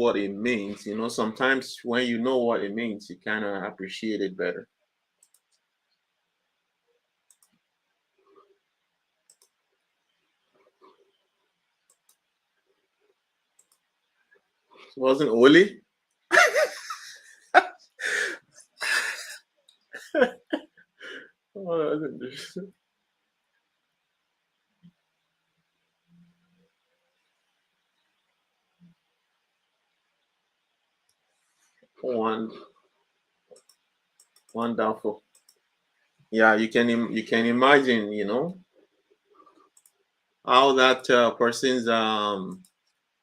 what it means. Sometimes when you know what it means, you kind of appreciate it better. It wasn't Oli? Oh, one wonderful. Yeah, you can imagine, how that person's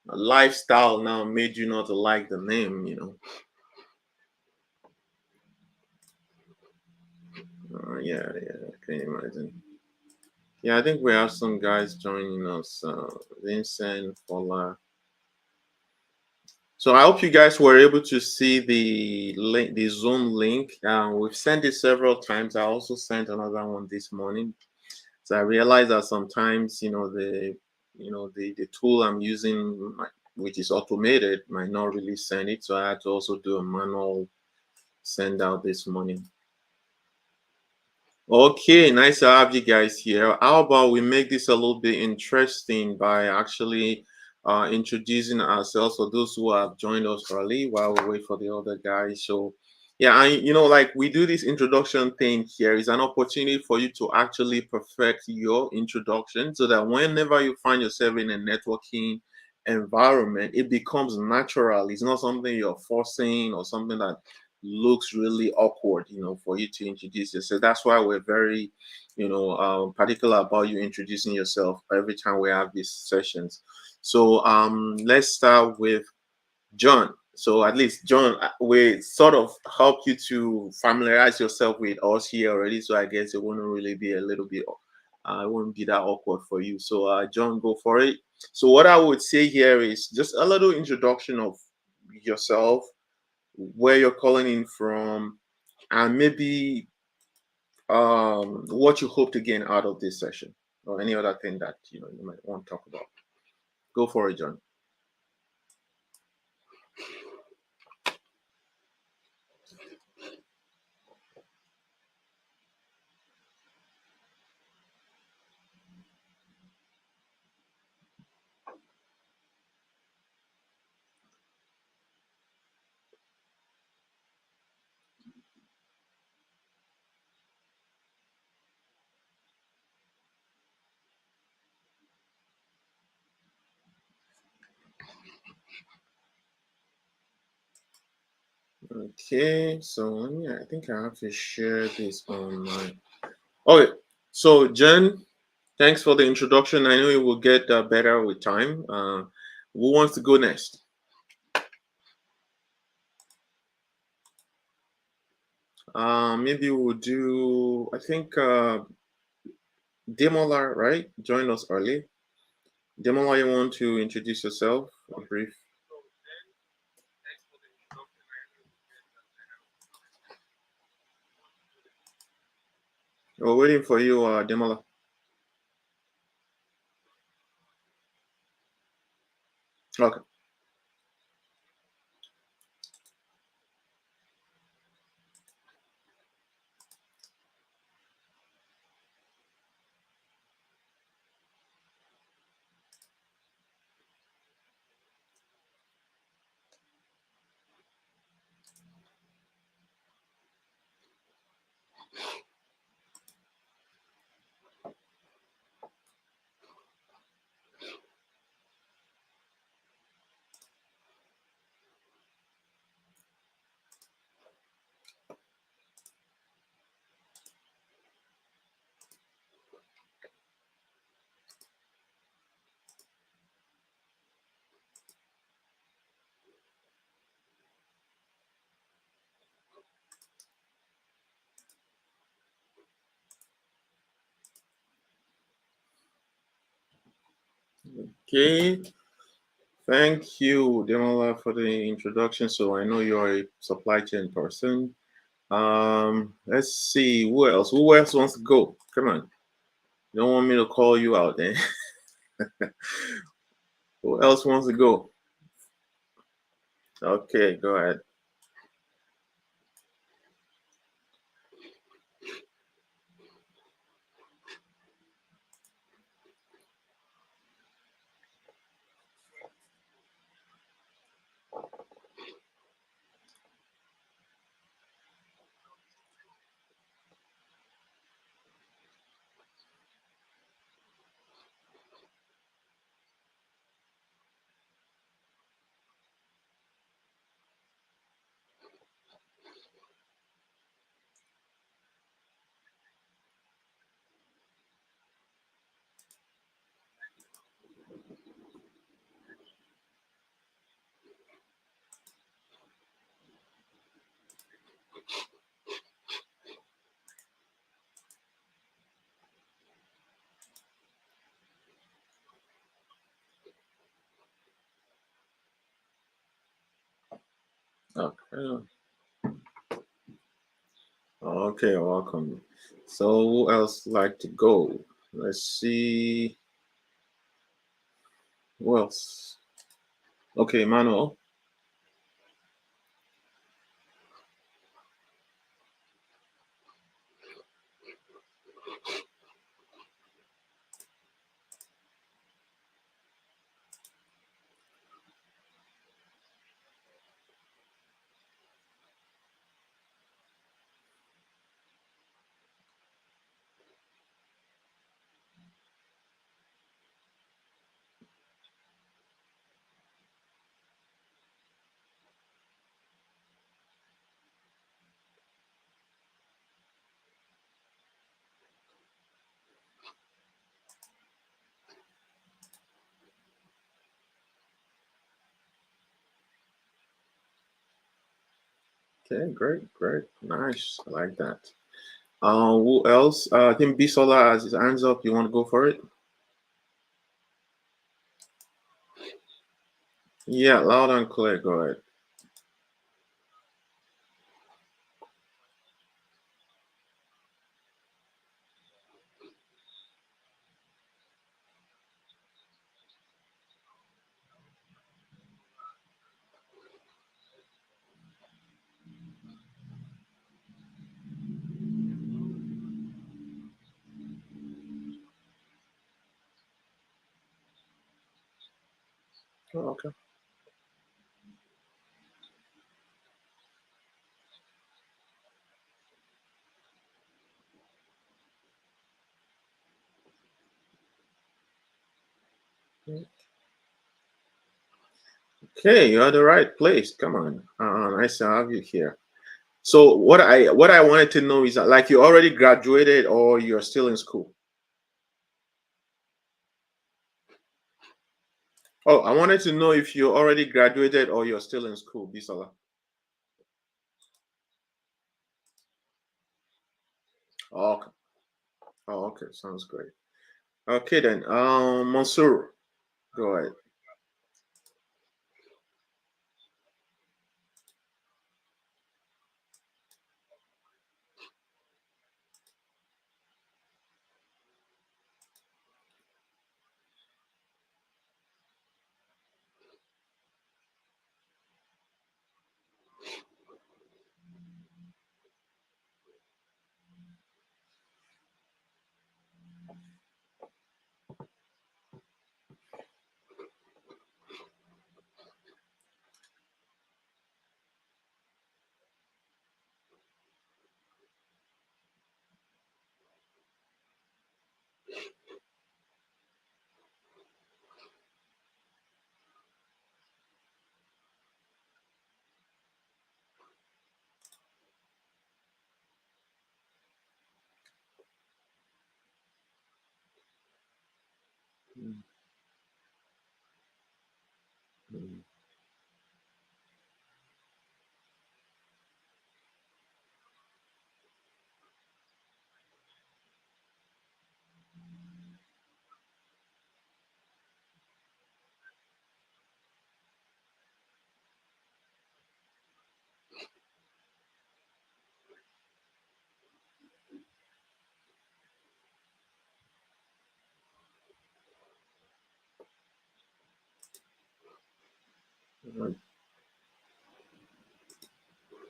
lifestyle now made you not to like the name. Yeah, I can imagine. Yeah, I think we have some guys joining us. Vincent, Fola. So I hope you guys were able to see the link, the Zoom link. We've sent it several times. I also sent another one this morning. So I realized that sometimes, the tool I'm using, which is automated, might not really send it. So I had to also do a manual send out this morning. Okay, nice to have you guys here. How about we make this a little bit interesting by actually introducing ourselves for those who have joined us early while we wait for the other guys. So, yeah, like we do this introduction thing here is an opportunity for you to actually perfect your introduction so that whenever you find yourself in a networking environment, it becomes natural. It's not something you're forcing or something that looks really awkward, for you to introduce yourself. That's why we're very, particular about you introducing yourself every time we have these sessions. So let's start with John. So at least John, we sort of help you to familiarize yourself with us here already. So I guess it wouldn't really be a little bit, it wouldn't be that awkward for you. So John, go for it. So what I would say here is just a little introduction of yourself, where you're calling in from, and maybe what you hope to gain out of this session, or any other thing that you might want to talk about. Go for it, John. Okay, so yeah, I think I have to share this on my. Okay, so Jen, thanks for the introduction. I know it will get better with time. Who wants to go next? Maybe we'll do. I think Demola, right? Join us early. Demola, you want to introduce yourself? A brief. We're waiting for you, Demola. Okay. Okay. Thank you, Demola, for the introduction. So I know you're a supply chain person. Let's see who else. Who else wants to go? Come on. You don't want me to call you out, then. Who else wants to go? Okay, go ahead. Okay. Okay, welcome. So who else like to go? Let's see. Who else? Okay, Manuel. Okay, great, great. Nice. I like that. Who else? I think Bisola has his hands up. You want to go for it? Yeah, loud and clear. Go ahead. Oh, okay. Okay, you're at the right place. Come on. Nice to have you here. So what I wanted to know is that like you already graduated or you're still in school? Oh, I wanted to know if you already graduated or you're still in school, Bisola. Oh, okay. Oh, okay. Sounds great. Okay then. Mansoor, go ahead.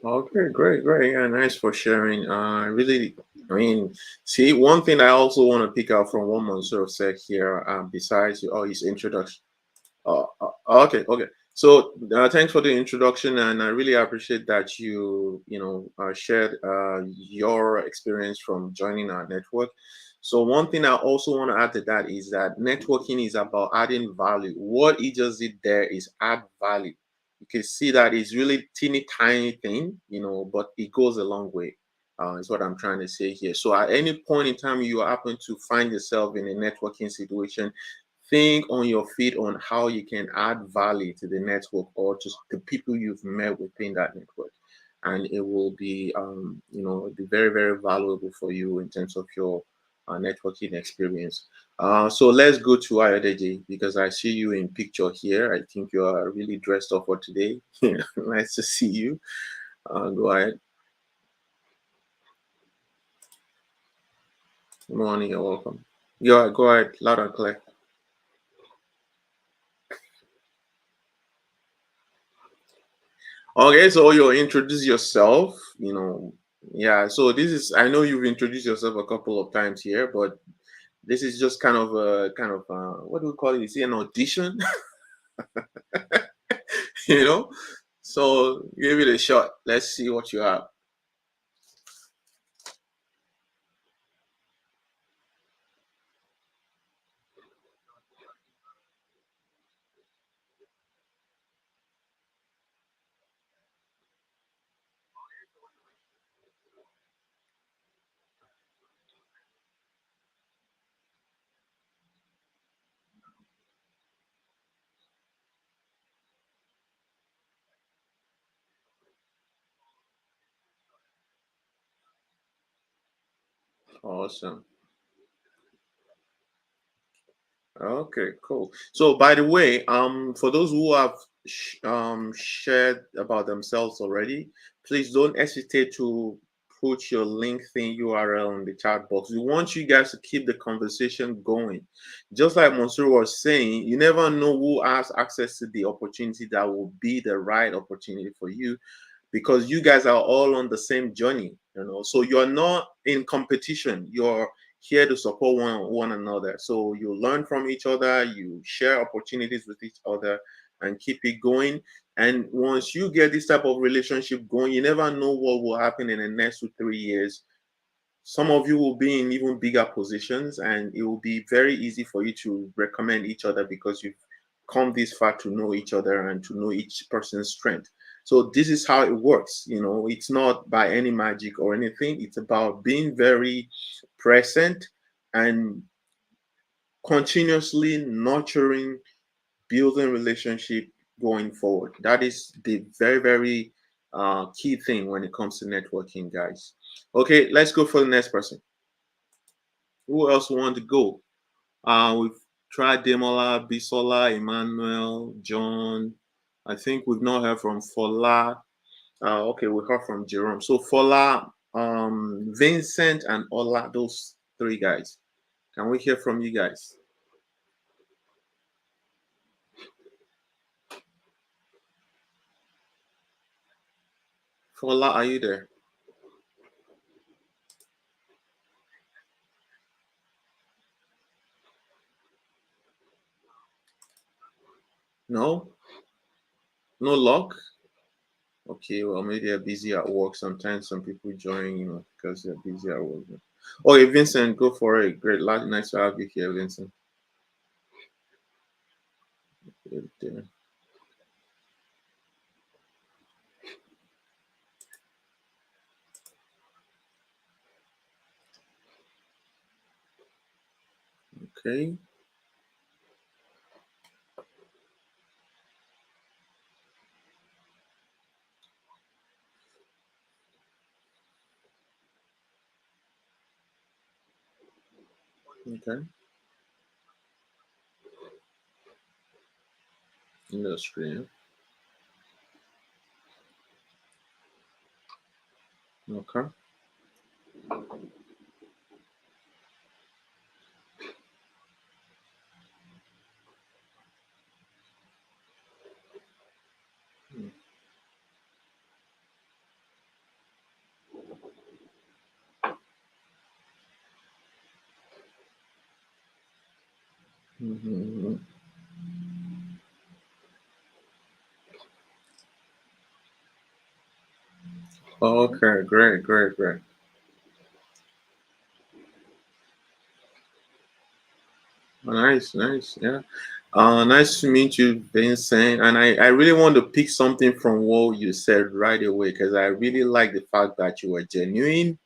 Okay, great, great. Yeah, nice for sharing. Really, I mean, see, one thing I also want to pick out from what Mansour said here, besides his introduction. Okay, okay. So thanks for the introduction, and I really appreciate that you shared your experience from joining our network. So one thing I also want to add to that is that networking is about adding value. What he just did there is add value. You can see that it's really teeny tiny thing, but it goes a long way. Is what I'm trying to say here. So at any point in time you happen to find yourself in a networking situation, think on your feet on how you can add value to the network or to the people you've met within that network, and it will be very very valuable for you in terms of your networking experience. So let's go to Ayodeji because I see you in picture here. I think you are really dressed up for today. Nice to see you. Go ahead. Good morning. You're welcome. Go ahead. Loud and clear. Okay, so you introduce yourself, Yeah, so this is I know you've introduced yourself a couple of times here, but this is just kind of what do we call it? Is it an audition? you know? So give it a shot. Let's see what you have. Awesome. Okay, cool. So, by the way, for those who have shared about themselves already, please don't hesitate to put your LinkedIn URL in the chat box. We want you guys to keep the conversation going. Just like Monsieur was saying, you never know who has access to the opportunity that will be the right opportunity for you because you guys are all on the same journey. So you're not in competition. You're here to support one another. So you learn from each other, you share opportunities with each other, and keep it going. And once you get this type of relationship going, you never know what will happen in the next 2 3 years. Some of you will be in even bigger positions, and it will be very easy for you to recommend each other because you've come this far to know each other and to know each person's strength. So this is how it works. It's not by any magic or anything. It's about being very present and continuously nurturing, building relationship going forward. That is the very, very key thing when it comes to networking, guys. Okay, let's go for the next person. Who else want to go? We've tried Demola, Bisola, Emmanuel, John. I think we've not heard from Fola. Okay, we heard from Jerome. So Fola, Vincent, and Ola, those three guys. Can we hear from you guys? Fola, are you there? No? No luck? Okay, well, maybe they're busy at work. Sometimes some people join, because they're busy at work. Okay, Vincent, go for it. Great. Nice to have you here, Vincent. Good. Okay. Okay. Industry. Okay. Mhm. Okay, great, great, great. Nice, nice, yeah. Nice to meet you, Vincent. And I really want to pick something from what you said right away because I really like the fact that you were genuine.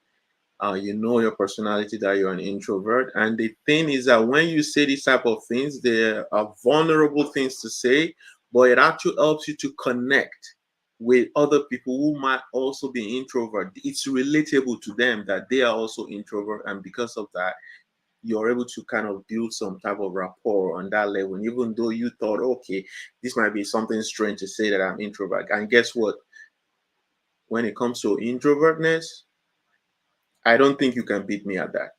You know your personality, that you're an introvert. And the thing is that when you say these type of things, there are vulnerable things to say, but it actually helps you to connect with other people who might also be introvert. It's relatable to them that they are also introvert, and because of that, you're able to kind of build some type of rapport on that level. Even though you thought, okay, this might be something strange to say that I'm introvert. And guess what? When it comes to introvertness, I don't think you can beat me at that.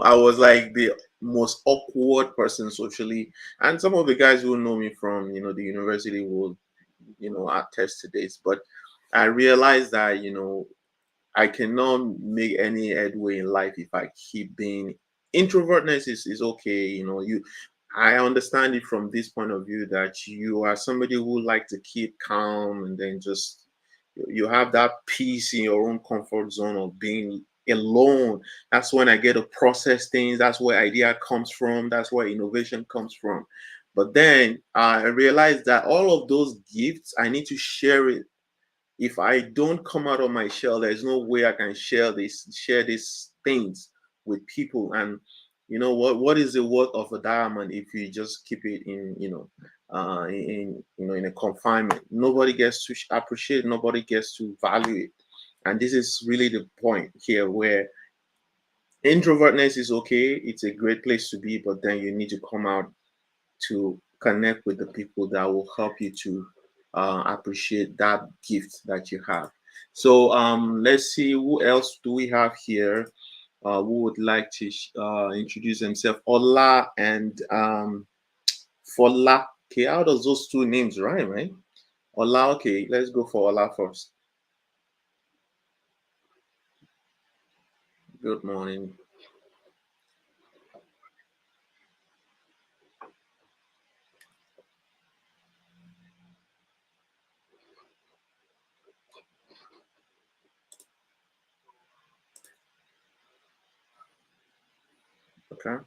I was like the most awkward person socially. And some of the guys who know me from, the university will, attest to this. But I realized that, I cannot make any headway in life if I keep being introvertness is okay. I understand it from this point of view that you are somebody who like to keep calm and then just you have that peace in your own comfort zone of being alone. That's when I get to process things. That's where idea comes from. That's where innovation comes from. But then I realized that all of those gifts I need to share it. If I don't come out of my shell, there's no way I can share these things with people. And what is the worth of a diamond if you just keep it in, in a confinement? Nobody gets to appreciate, nobody gets to value it. And this is really the point here where introvertness is okay, it's a great place to be, but then you need to come out to connect with the people that will help you to appreciate that gift that you have. So let's see, who else do we have here who would like to introduce themselves? Ola and Fola. Okay, how does those two names rhyme, right? Ola, okay, let's go for Ola first. Good morning. Okay,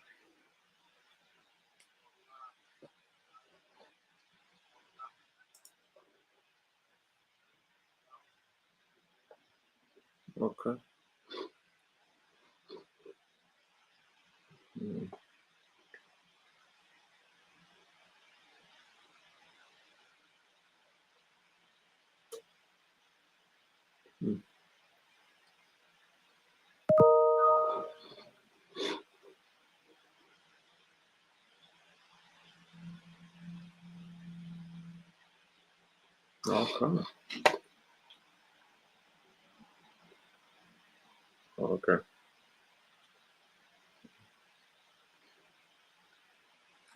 okay. Mm, mm, okay, okay.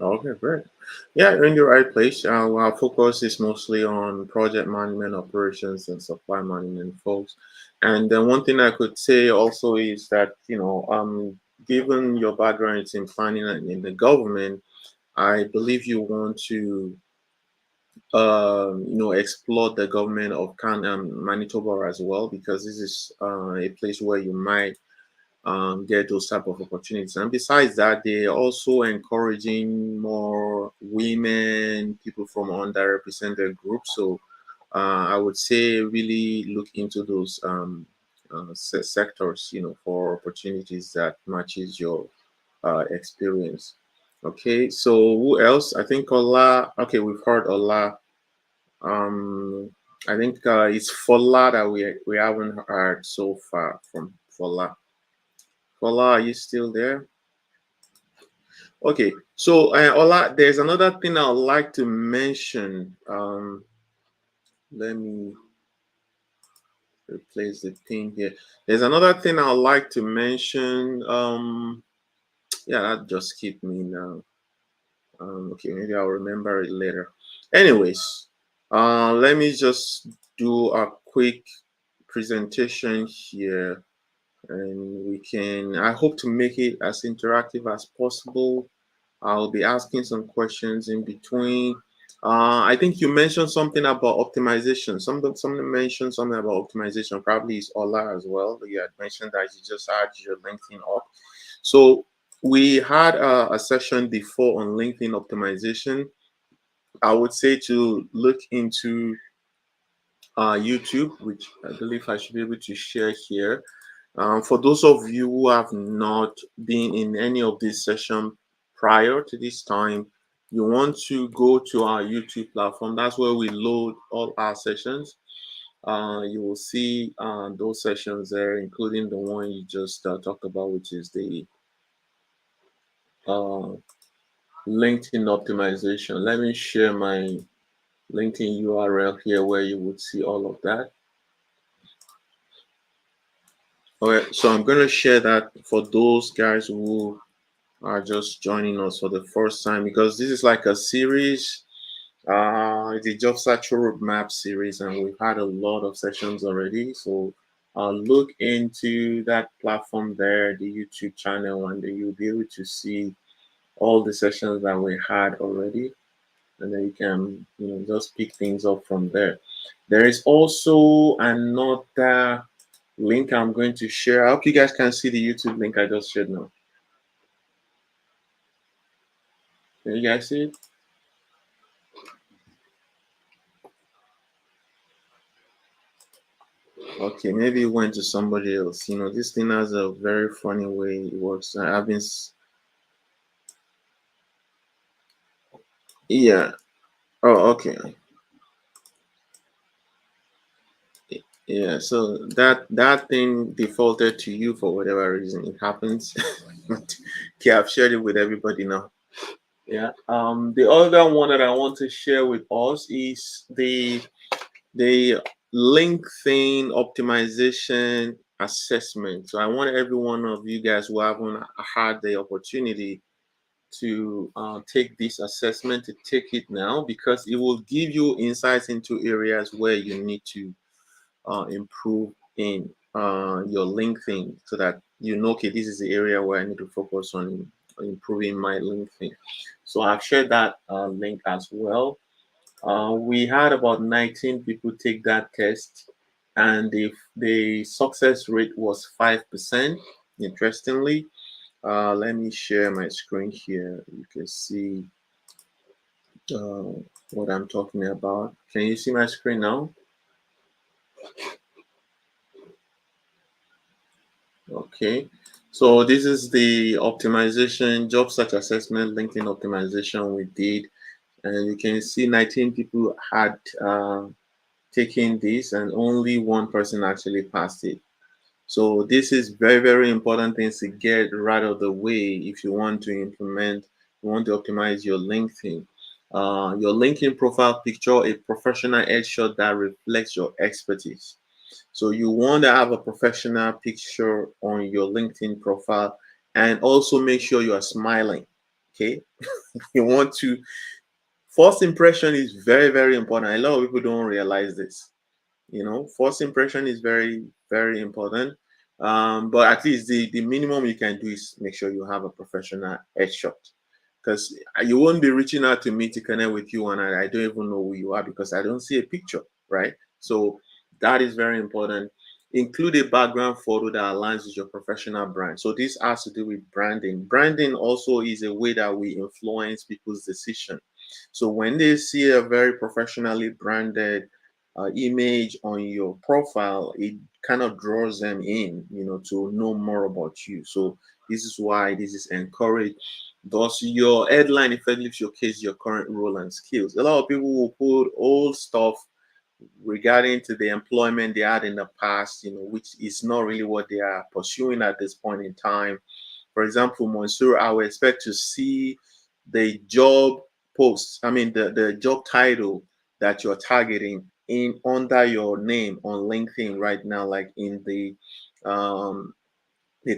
Okay, great. Yeah, you're in the right place. Our focus is mostly on project management, operations, and supply management, folks. And then one thing I could say also is that, given your background in planning and in the government, I believe you want to, explore the government of Manitoba as well, because this is a place where you might get those type of opportunities. And besides that, they're also encouraging more women, people from underrepresented groups. So I would say really look into those sectors, for opportunities that matches your experience. Okay, so who else? I think Ola. Okay, we've heard Ola. Um, I think it's Fola that we haven't heard so far from Fola. Fola, are you still there? Okay, so Ola, there's another thing I'd like to mention. Let me replace the thing here. There's another thing I'd like to mention. Yeah, that just keep me now. Okay, maybe I'll remember it later. Anyways, let me just do a quick presentation here. and I hope to make it as interactive as possible. I'll be asking some questions in between. I think you mentioned something about optimization. Something mentioned something about optimization. Probably is Ola as well. You had mentioned that you just had your LinkedIn up. So we had a session before on LinkedIn optimization. I would say to look into YouTube, which I believe I should be able to share here. For those of you who have not been in any of this session prior to this time, you want to go to our YouTube platform. That's where we load all our sessions. You will see those sessions there, including the one you just talked about, which is the uh, LinkedIn optimization. Let me share my LinkedIn URL here where you would see all of that. Okay, so I'm going to share that for those guys who are just joining us for the first time, because this is like a series. It's a job search roadmap series, and we've had a lot of sessions already. So look into that platform there, the YouTube channel, and then you'll be able to see all the sessions that we had already, and then you can just pick things up from there. There is also another link I'm going to share. I hope you guys can see the YouTube link I just shared now. Can you guys see it? Okay, maybe it went to somebody else. This thing has a very funny way it works. I've been, yeah. Oh, okay. Yeah. So that thing defaulted to you for whatever reason. It happens. Okay, I've shared it with everybody now. Yeah. The other one that I want to share with us is the LinkedIn optimization assessment. So I want every one of you guys who haven't had the opportunity to take this assessment to take it now, because it will give you insights into areas where you need to improve in your LinkedIn, so that okay, this is the area where I need to focus on improving my LinkedIn. So I've shared that link as well. We had about 19 people take that test, and the success rate was 5%. Interestingly, let me share my screen here. You can see uh, what I'm talking about. Can you see my screen now? Okay. So this is the optimization job search assessment LinkedIn optimization we did, and you can see 19 people had taken this, and only one person actually passed it. So this is very, very important things to get right out of the way if you want to you want to optimize your LinkedIn. Your LinkedIn profile picture, a professional headshot that reflects your expertise. So you want to have a professional picture on your LinkedIn profile, and also make sure you are smiling. Okay. You want to, first impression is very, very important. A lot of people don't realize this. First impression is very, very important. But at least the minimum you can do is make sure you have a professional headshot, because you won't be reaching out to me to connect with you and I don't even know who you are because I don't see a picture, right? So that is very important. Include a background photo that aligns with your professional brand. So this has to do with branding. Branding also is a way that we influence people's decision. So when they see a very professionally branded image on your profile, it kind of draws them in, to know more about you. So this is why this is encouraged. Thus, your headline effectively showcases your current role and skills. A lot of people will put old stuff regarding to the employment they had in the past, which is not really what they are pursuing at this point in time. For example, Monsieur, I would expect to see the job post, I mean the job title that you're targeting in under your name on LinkedIn right now, like in the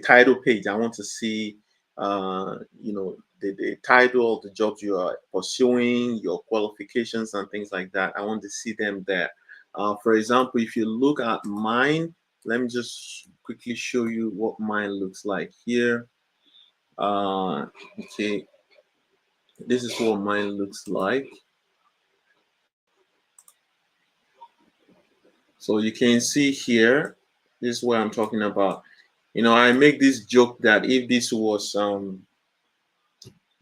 title page. I want to see the title of the jobs you are pursuing, your qualifications and things like that. I want to see them there. For example, if you look at mine, let me just quickly show you what mine looks like here. Okay, this is what mine looks like. So you can see here, this is what I'm talking about. You know, I make this joke that if this was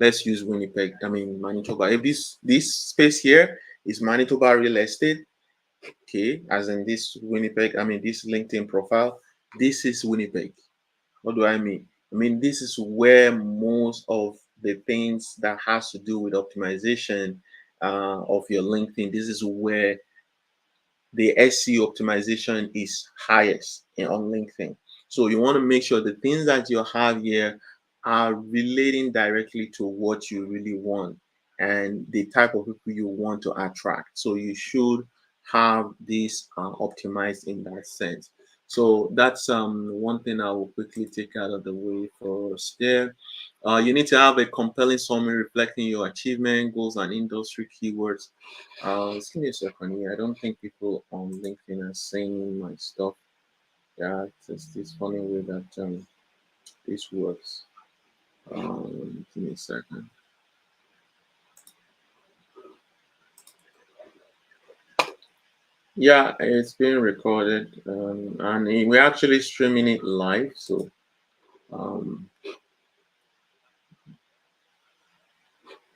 let's use Winnipeg, I mean Manitoba. If this space here is Manitoba real estate, okay, as in this Winnipeg, I mean this LinkedIn profile, this is Winnipeg. What do I mean? I mean this is where most of the things that has to do with optimization of your LinkedIn, this is where the SEO optimization is highest on LinkedIn. So you want to make sure the things that you have here are relating directly to what you really want and the type of people you want to attract. So you should have this optimized in that sense. So that's one thing I will quickly take out of the way for us there. You need to have a compelling summary reflecting your achievement, goals, and industry keywords. Just give me a second here. I don't think people on LinkedIn are seeing my stuff. Yeah, it's this funny way that this works. Give me a second. Yeah, it's being recorded, and we're actually streaming it live. So, um,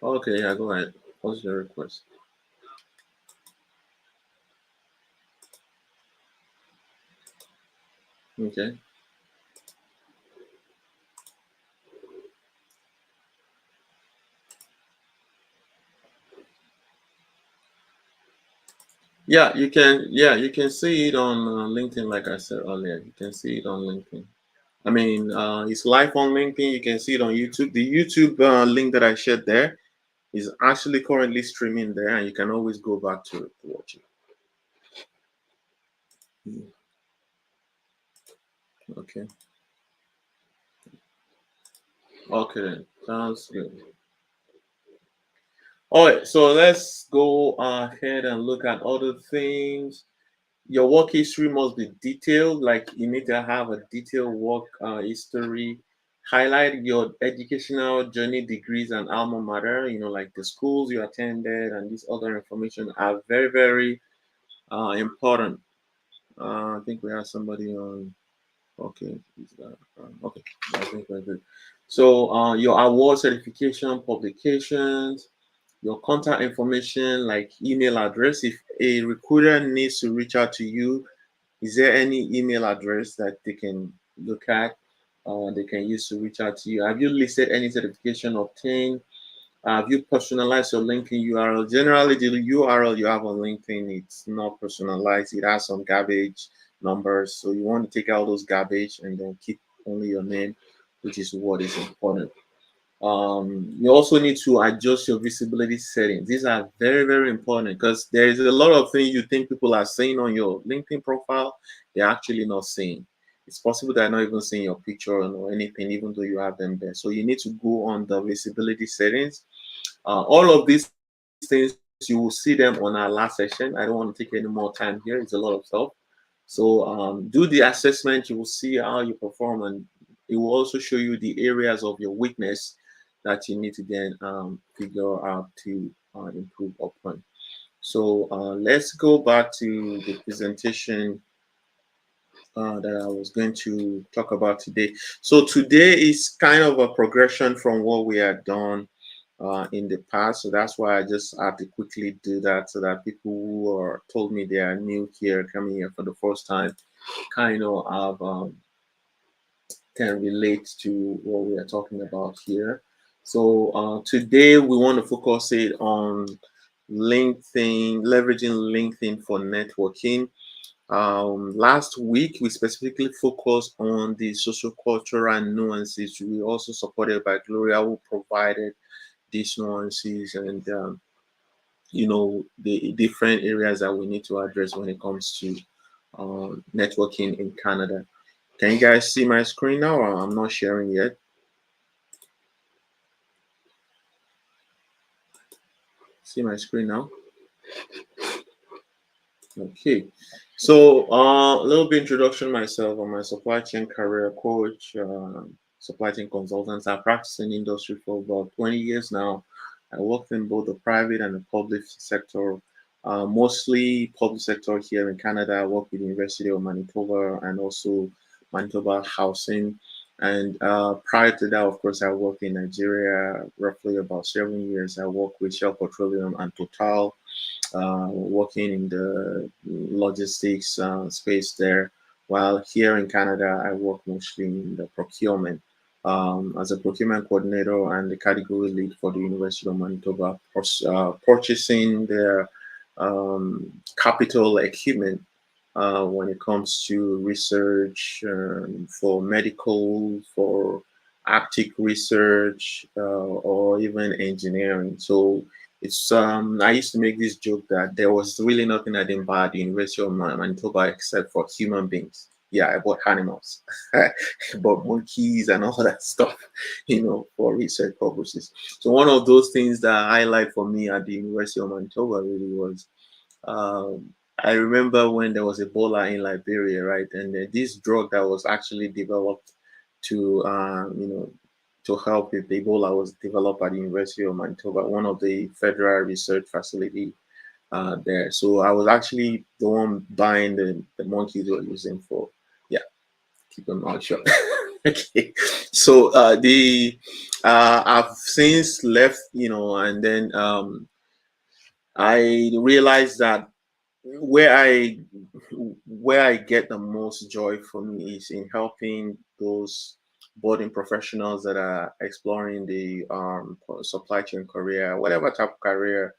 okay, yeah, go ahead. What's your request? Okay. Yeah, you can. Yeah, you can see it on LinkedIn, like I said earlier. You can see it on LinkedIn. I mean, it's live on LinkedIn. You can see it on YouTube. The YouTube link that I shared there is actually currently streaming there, and you can always go back to watch it. Mm, okay. Okay, then. Sounds good. All right, so let's go ahead and look at other things. Your work history must be detailed, like you need to have a detailed work history. Highlight your educational journey, degrees, and alma mater, you know, like the schools you attended, and this other information are very, very important. I think we have somebody on. Okay, okay, I think we're good. So, your award certification, publications, your contact information like email address. If a recruiter needs to reach out to you, is there any email address that they can look at? They can use to reach out to you. Have you listed any certification obtained? Have you personalized your LinkedIn URL? Generally, the URL you have on LinkedIn, it's not personalized. It has some garbage numbers. So you want to take out those garbage and then keep only your name, which is what is important. You also need to adjust your visibility settings. These are very, very important because there is a lot of things you think people are saying on your LinkedIn profile, they're actually not saying. It's possible they're not even seeing your picture or anything, even though you have them there. So you need to go on the visibility settings. All of these things you will see them on our last session. I don't want to take any more time here. It's a lot of stuff. So do the assessment. You will see how you perform, and it will also show you the areas of your weakness that you need to then figure out to improve upon. So let's go back to the presentation that I was going to talk about today. So today is kind of a progression from what we had done in the past. So that's why I just had to quickly do that so that people who are told me they are new here, coming here for the first time, kind of have can relate to what we are talking about here. So today we want to focus it on LinkedIn, leveraging LinkedIn for networking. Last week, we specifically focused on the social cultural nuances. We also supported by Gloria, who provided these nuances and the different areas that we need to address when it comes to networking in Canada. Can you guys see my screen now? Or I'm not sharing yet. See my screen now? Okay, so a little bit introduction myself. I'm a supply chain career coach, supply chain consultant. I practice in industry for about 20 years now. I worked in both the private and the public sector, mostly public sector here in Canada. I work with the University of Manitoba and also Manitoba Housing. And prior to that, of course, I worked in Nigeria roughly about 7 years. I worked with Shell Petroleum and Total, working in the logistics space there. While here in Canada, I work mostly in the procurement as a procurement coordinator and the category lead for the University of Manitoba, purchasing their capital equipment when it comes to research for medical, for Arctic research, or even engineering. So it's I used to make this joke that there was really nothing I didn't buy at the University of Manitoba except for human beings. Yeah, I bought animals, I bought monkeys and all that stuff, for research purposes. So one of those things that I highlight for me at the University of Manitoba really was I remember when there was Ebola in Liberia, right? And this drug that was actually developed to, to help with Ebola was developed at the University of Manitoba, one of the federal research facility there. So I was actually the one buying the monkeys they were using for, yeah, keep them out shut. Okay. So I've since left, and then I realized that where I where I get the most joy for me is in helping those budding professionals that are exploring the supply chain career, whatever type of career,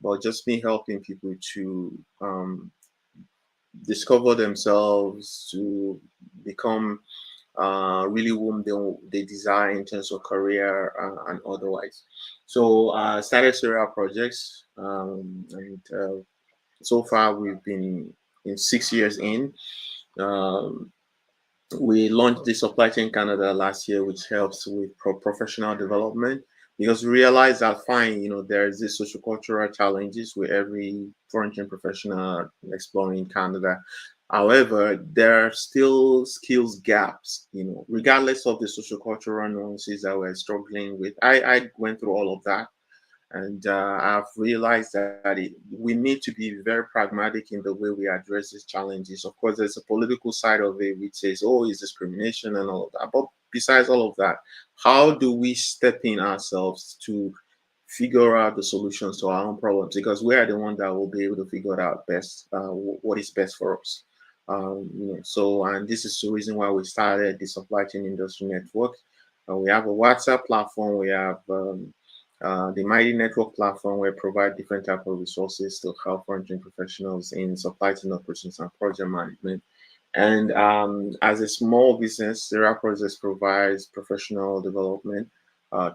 but just me helping people to discover themselves, to become really whom they desire in terms of career and otherwise. So I started several projects, and so far we've been in 6 years in. Um, we launched the Supply Chain Canada last year, which helps with professional development because we realized that fine, there's this social cultural challenges with every foreign trained professional exploring Canada. However, there are still skills gaps, regardless of the social cultural nuances that we're struggling with. I went through all of that, and I've realized that we need to be very pragmatic in the way we address these challenges. Of course, there's a political side of it which says, oh, it's discrimination and all of that. But besides all of that, how do we step in ourselves to figure out the solutions to our own problems? Because we are the one that will be able to figure it out best, what is best for us. So, and this is the reason why we started the Supply Chain Industry Network. We have a WhatsApp platform. We have the Mighty Network platform where provide different type of resources to help foreign professionals in supply chain operations and project management. And as a small business, Zera Projects provides professional development,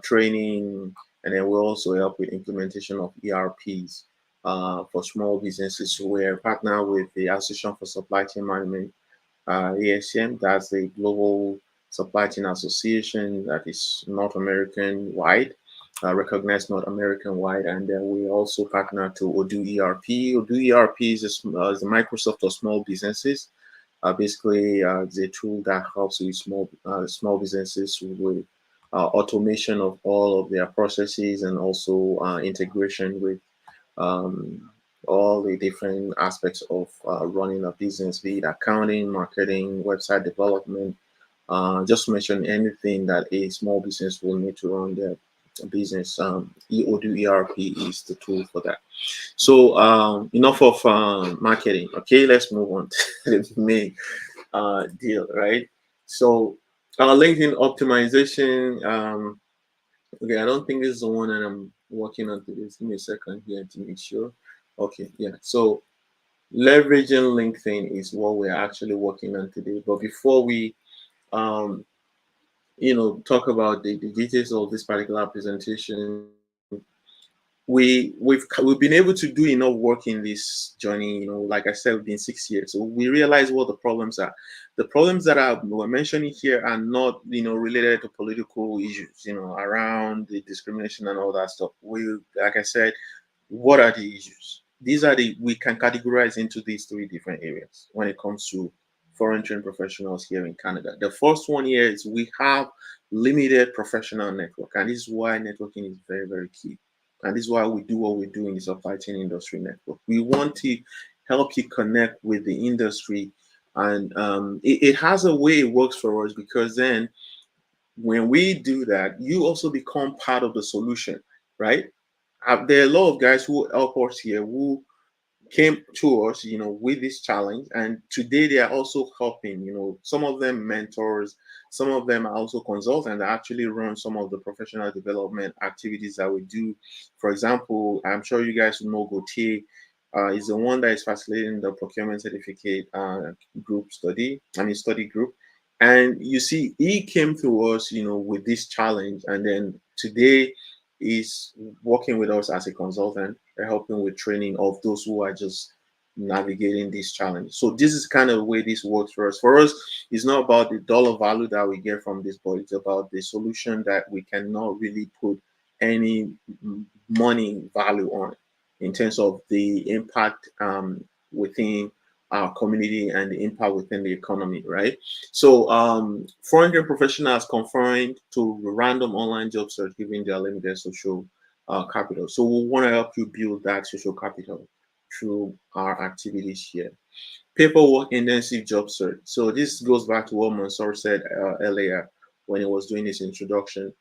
training, and then we also help with implementation of ERPs for small businesses. So we're partner with the Association for Supply Chain Management, ASM. That's the Global Supply Chain Association that is North American wide, recognized North American wide, and then we also partner to Odoo ERP. Odoo ERP is the Microsoft of small businesses. Basically, it's a tool that helps with small businesses with automation of all of their processes and also integration with um, all the different aspects of running a business, be it accounting, marketing, website development, just to mention anything that a small business will need to run their business. Odoo ERP is the tool for that. So enough of marketing. Okay, let's move on to the main deal, right? So LinkedIn optimization. Okay, I don't think this is the one that I'm working on today. Give me a second here to make sure. Okay, yeah. So leveraging LinkedIn is what we're actually working on today. But before we um, talk about the details of this particular presentation, we've been able to do enough work in this journey. Like I said, within 6 years, so we realize what the problems are. The problems that we're mentioning here are not related to political issues, around the discrimination and all that stuff. We, like I said, what are the issues? these are the we can categorize into these three different areas when it comes to foreign trained professionals here in Canada. The first one here is we have limited professional network, and this is why networking is very, very key. And this is why we do what we do in the supply chain industry network. We want to help you connect with the industry, and it has a way it works for us, because then when we do that, you also become part of the solution, right? There are a lot of guys who help us here who came to us, with this challenge, and today they are also helping. Some of them mentors, some of them are also consultants that actually run some of the professional development activities that we do. For example, I'm sure you guys know Gautier. Is the one that is facilitating the procurement certificate group study. I mean, study group. And you see, he came to us, with this challenge, and then today is working with us as a consultant, helping with training of those who are just navigating this challenge. So this is kind of the way this works for us. For us, it's not about the dollar value that we get from this, but it's about the solution that we cannot really put any money value on in terms of the impact within our community and the impact within the economy, right? So, foreign professionals confined to random online job search given their limited social capital. So, we want to help you build that social capital through our activities here. Paperwork intensive job search. So, this goes back to what Mansour said earlier when he was doing his introduction.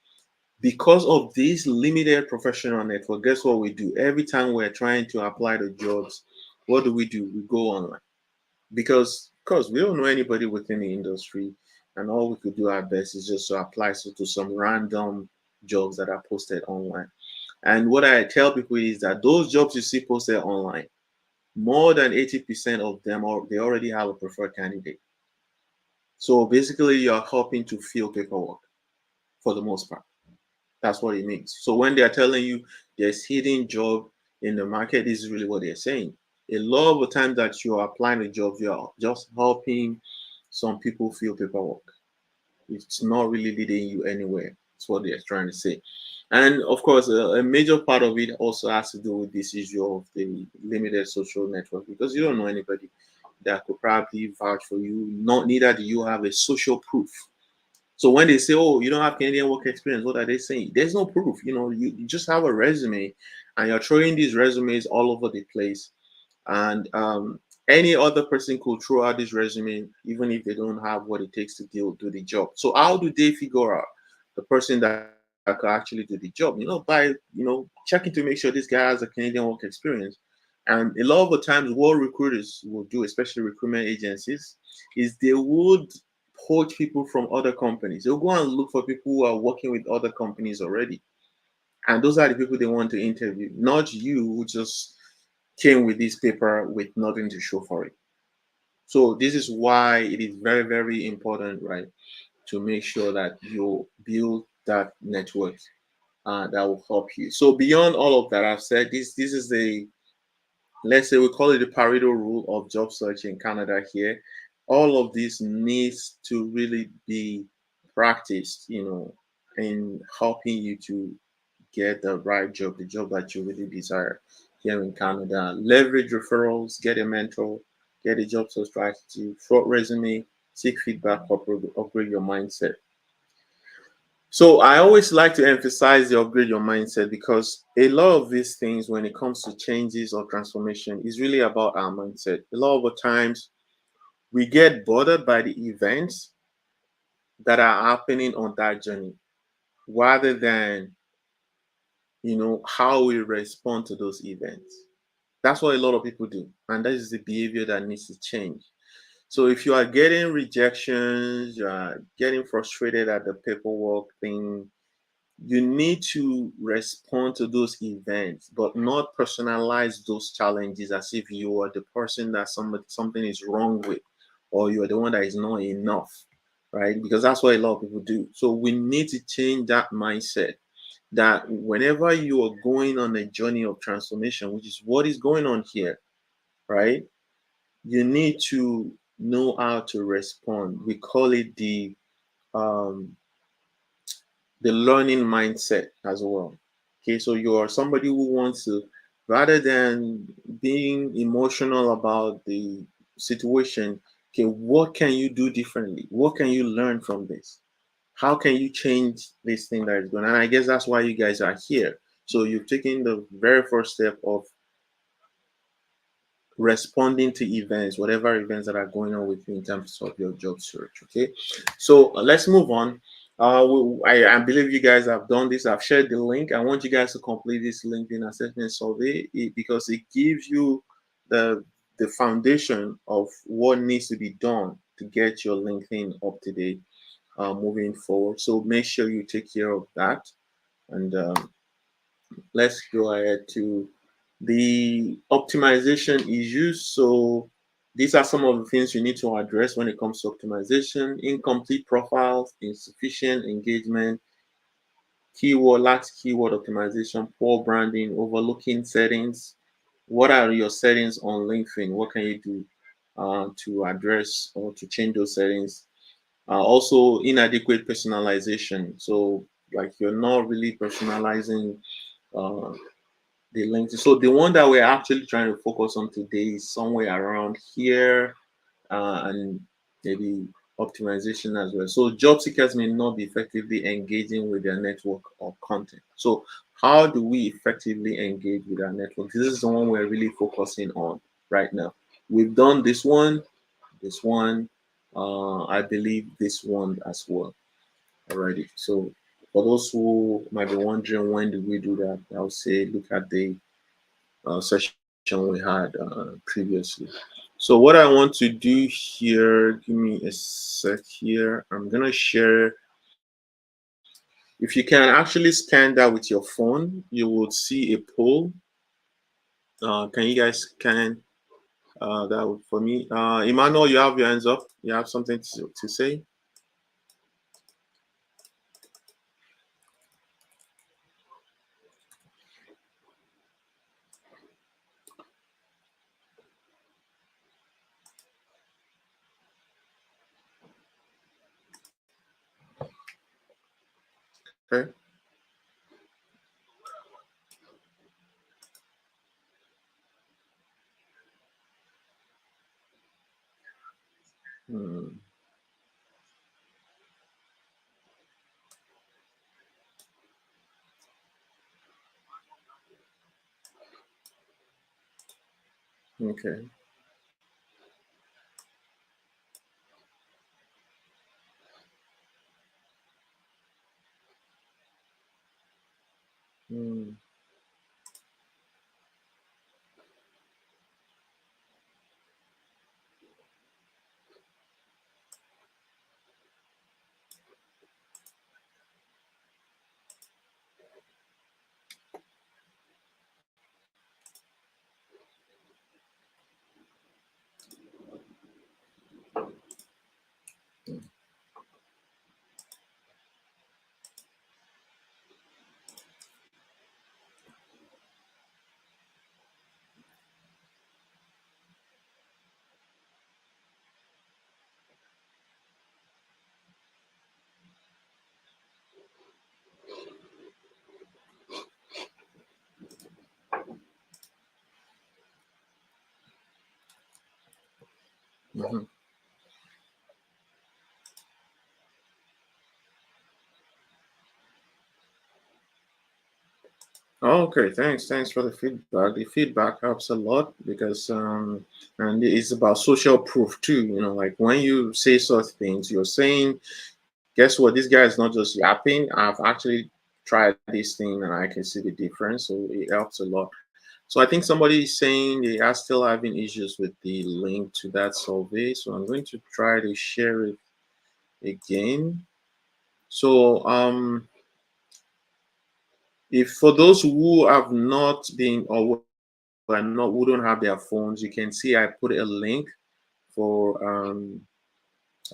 Because of this limited professional network, guess what we do? Every time we're trying to apply to jobs, what do? We go online, because of course we don't know anybody within the industry, and all we could do our best is just to apply to some random jobs that are posted online. And what I tell people is that those jobs you see posted online, more than 80% of them are they already have a preferred candidate. So basically you're helping to fill paperwork for the most part. That's what it means. So when they're telling you there's hidden job in the market, this is really what they're saying. A lot of the time that you're applying a job, you're just helping some people fill paperwork. It's not really leading you anywhere. That's what they're trying to say. And of course, a major part of it also has to do with this issue of the limited social network, because you don't know anybody that could probably vouch for you. Not neither do you have a social proof. So when they say, "Oh, you don't have Canadian work experience," what are they saying? There's no proof. You just have a resume, and you're throwing these resumes all over the place. And any other person could throw out this resume, even if they don't have what it takes to do the job. So how do they figure out the person that could actually do the job? By checking to make sure this guy has a Canadian work experience. And a lot of the times, what recruiters will do, especially recruitment agencies, is they would poach people from other companies. They'll go and look for people who are working with other companies already. And those are the people they want to interview, not you who just came with this paper with nothing to show for it. So this is why it is very, very important, right, to make sure that you build that network that will help you. So beyond all of that, I've said this is the, let's say we call it the Pareto rule of job search in Canada here. All of this needs to really be practiced, in helping you to get the right job, the job that you really desire here in Canada. Leverage referrals, get a mentor, get a job search strategy, short resume, seek feedback, upgrade your mindset. So I always like to emphasize the upgrade your mindset, because a lot of these things, when it comes to changes or transformation, is really about our mindset. A lot of the times we get bothered by the events that are happening on that journey, rather than how we respond to those events. That's what a lot of people do, and that is the behavior that needs to change. So if you are getting rejections, you are getting frustrated at the paperwork thing, you need to respond to those events, but not personalize those challenges as if you are the person that something is wrong with, or you are the one that is not enough, right? Because that's what a lot of people do. So we need to change that mindset, that whenever you are going on a journey of transformation, which is what is going on here, right? You need to know how to respond. We call it um, the learning mindset as well. Okay, so you are somebody who wants to rather than being emotional about the situation. Okay, what can you do differently? What can you learn from this? How can you change this thing that is going on? And I guess that's why you guys are here. So you've taken the very first step of responding to events, whatever events that are going on with you in terms of your job search. Okay, so let's move on. I believe you guys have done this. I've shared the link. I want you guys to complete this LinkedIn assessment survey because it gives you the the foundation of what needs to be done to get your LinkedIn up to date moving forward. So make sure you take care of that. And let's go ahead to the optimization issues. So these are some of the things you need to address when it comes to optimization: incomplete profiles, insufficient engagement, keyword lacks keyword optimization, poor branding, overlooking settings. What are your settings on LinkedIn? What can you do to address or to change those settings? Also, inadequate personalization. So, like, you're not really personalizing uh, the LinkedIn. So the one that we're actually trying to focus on today is somewhere around here, and maybe optimization as well. So job seekers may not be effectively engaging with their network or content. So how do we effectively engage with our network? This is the one we're really focusing on right now. We've done this one, I believe this one as well already. So for those who might be wondering when did we do that, I would say look at the session we had previously. So what I want to do here, give me a sec here. I'm gonna share. If you can actually scan that with your phone, you will see a poll. Can you guys scan that for me? Emmanuel, you have your hands up. You have something to say? Okay. Hmm. Okay. Hmm. Mhm. Oh, okay, thanks for the feedback. The feedback helps a lot because and it's about social proof too. You know, like when you say such things, you're saying, guess what? This guy is not just yapping. I've actually tried this thing and I can see the difference. So it helps a lot. So I think somebody is saying they are still having issues with the link to that survey. So I'm going to try to share it again. So if for those who have not been or who don't have their phones, you can see I put a link for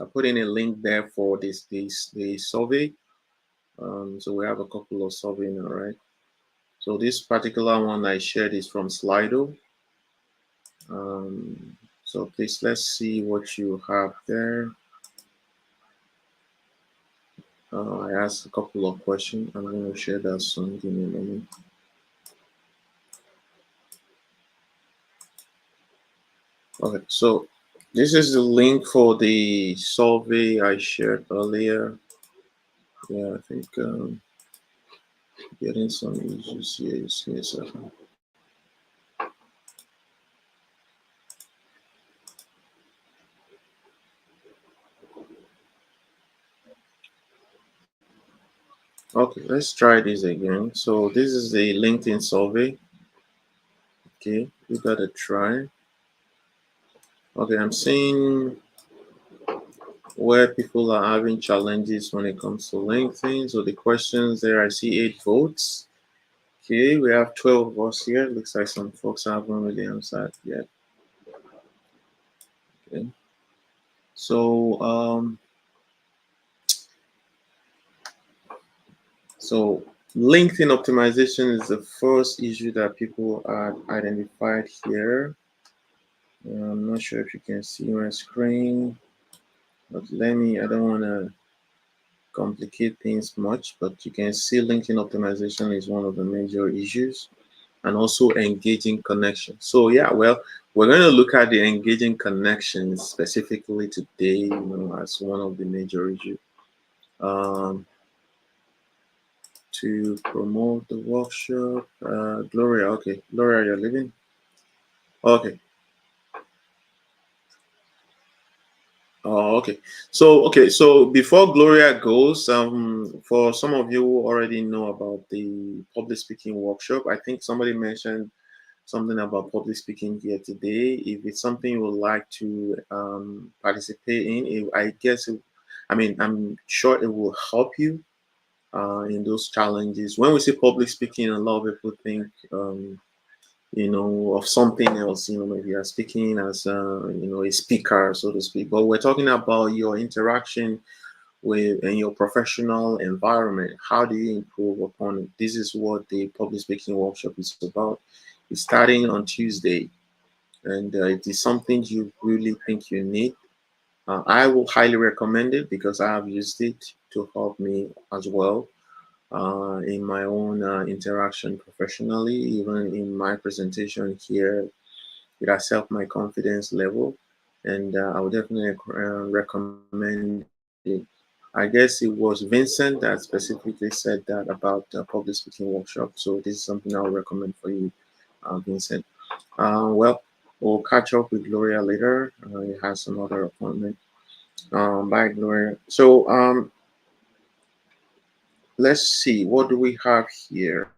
I put in a link there for this survey. So we have a couple of survey now, right? So this particular one I shared is from Slido. So please let's see what you have there. I asked a couple of questions. I'm going to share that soon. Give me a moment. Okay, so this is the link for the survey I shared earlier. Yeah, I think getting some issues here. Just give me a second. Okay, let's try this again. So this is the LinkedIn survey. Okay, we gotta try. Okay, I'm seeing where people are having challenges when it comes to LinkedIn. So the questions there, I see 8 votes. Okay, we have 12 of us here. Looks like some folks haven't really answered yet. Okay, so so LinkedIn optimization is the first issue that people are identified here. I'm not sure if you can see my screen, but I don't want to complicate things much, but you can see LinkedIn optimization is one of the major issues, and also engaging connections. So yeah, well, we're going to look at the engaging connections specifically today, as one of the major issues. Um, to promote the workshop, Gloria. Okay, Gloria, you're leaving. Okay. Oh, okay. So before Gloria goes, for some of you who already know about the public speaking workshop, I think somebody mentioned something about public speaking here today. If it's something you would like to participate in, I'm sure it will help you in those challenges. When we say public speaking, a lot of people think, of something else. Maybe you're speaking as, a speaker, so to speak. But we're talking about your interaction with in your professional environment. How do you improve upon it? This is what the public speaking workshop is about. It's starting on Tuesday, and it is something you really think you need. I will highly recommend it because I have used it to help me as well in my own interaction professionally. Even in my presentation here, it has helped my confidence level, and I would definitely recommend it. I guess it was Vincent that specifically said that about the public speaking workshop. So this is something I would recommend for you, Vincent. Well, we'll catch up with Gloria later. He has some other appointment. Bye, Gloria. So let's see. What do we have here?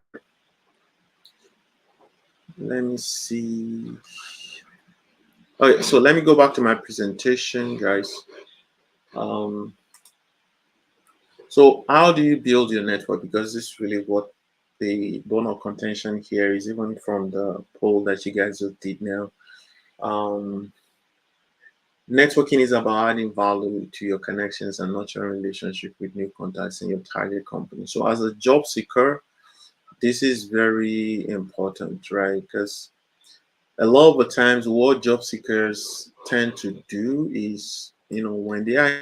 Let me see. Okay, so let me go back to my presentation, guys. Um, so how do you build your network? Because this is really what the bone of contention here is, even from the poll that you guys just did now. Um, Networking is about adding value to your connections and nurturing relationship with new contacts in your target company. So as a job seeker, this is very important, right? Because a lot of the times what job seekers tend to do is, when they are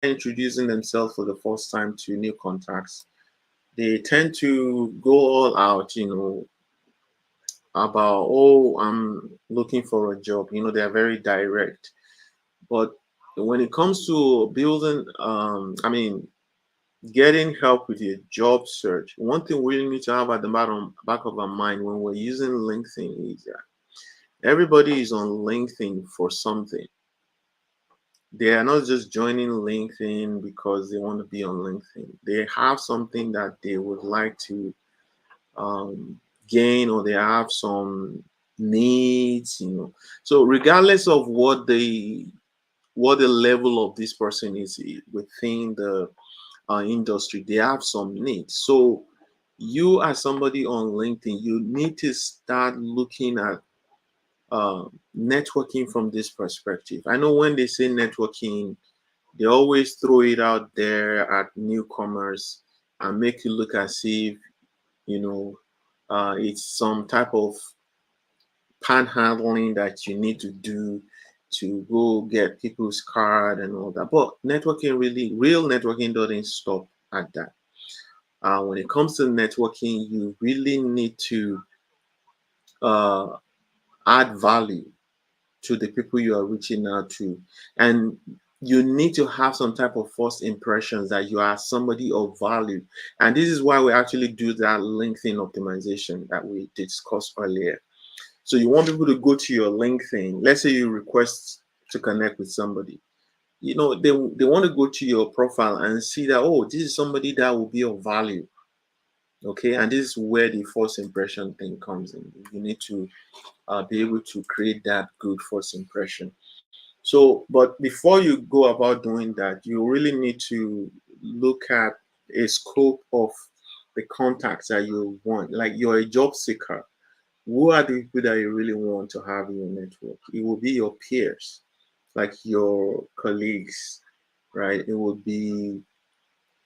introducing themselves for the first time to new contacts, they tend to go all out, about, oh, I'm looking for a job. They are very direct. But when it comes to building, getting help with your job search, one thing we need to have at the back of our mind when we're using LinkedIn is that everybody is on LinkedIn for something. They are not just joining LinkedIn because they want to be on LinkedIn. They have something that they would like to um, gain, or they have some needs. So regardless of what the level of this person is within the industry, they have some needs. So you, as somebody on LinkedIn, you need to start looking at networking from this perspective. I know when they say networking, they always throw it out there at newcomers and make you look as if you know it's some type of panhandling that you need to do to go get people's card and all that. But networking, really, real networking doesn't stop at that. When it comes to networking, you really need to uh, add value to the people you are reaching out to. And you need to have some type of first impressions that you are somebody of value. And this is why we actually do that LinkedIn optimization that we discussed earlier. So you want people to go to your LinkedIn. Let's say you request to connect with somebody. You know, they want to go to your profile and see that, oh, this is somebody that will be of value. Okay, and this is where the first impression thing comes in. You need to be able to create that good first impression. So, but before you go about doing that, you really need to look at a scope of the contacts that you want. Like you're a job seeker. Who are the people that you really want to have in your network? It will be your peers, like your colleagues, right? It will be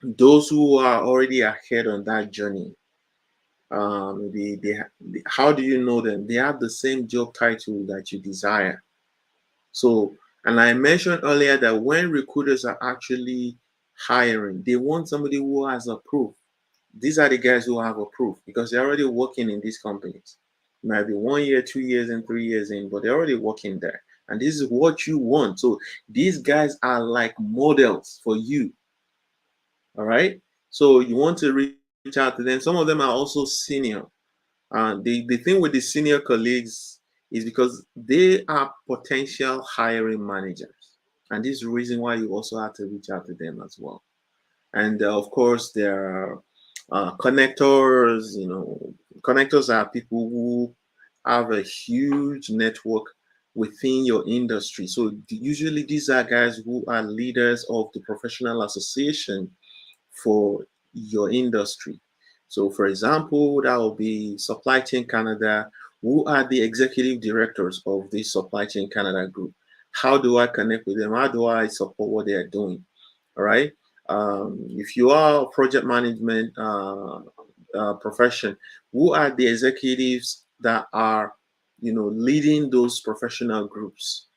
those who are already ahead on that journey. How do you know them? They have the same job title that you desire. So, and I mentioned earlier that when recruiters are actually hiring, they want somebody who has a proof. These are the guys who have a proof because they're already working in these companies. It might be 1 year, 2 years, and 3 years in, but they're already working there. And this is what you want. So these guys are like models for you. All right. So you want to reach out to them. Some of them are also senior. The thing with the senior colleagues is because they are potential hiring managers. And this is the reason why you also have to reach out to them as well. And of course, there are connectors. You know, connectors are people who have a huge network within your industry. So usually these are guys who are leaders of the professional association for your industry. So, for example, that will be Supply Chain Canada. Who are the executive directors of this Supply Chain Canada group? How do I connect with them? How do I support what they are doing? All right. If you are a project management profession, who are the executives that are, you know, leading those professional groups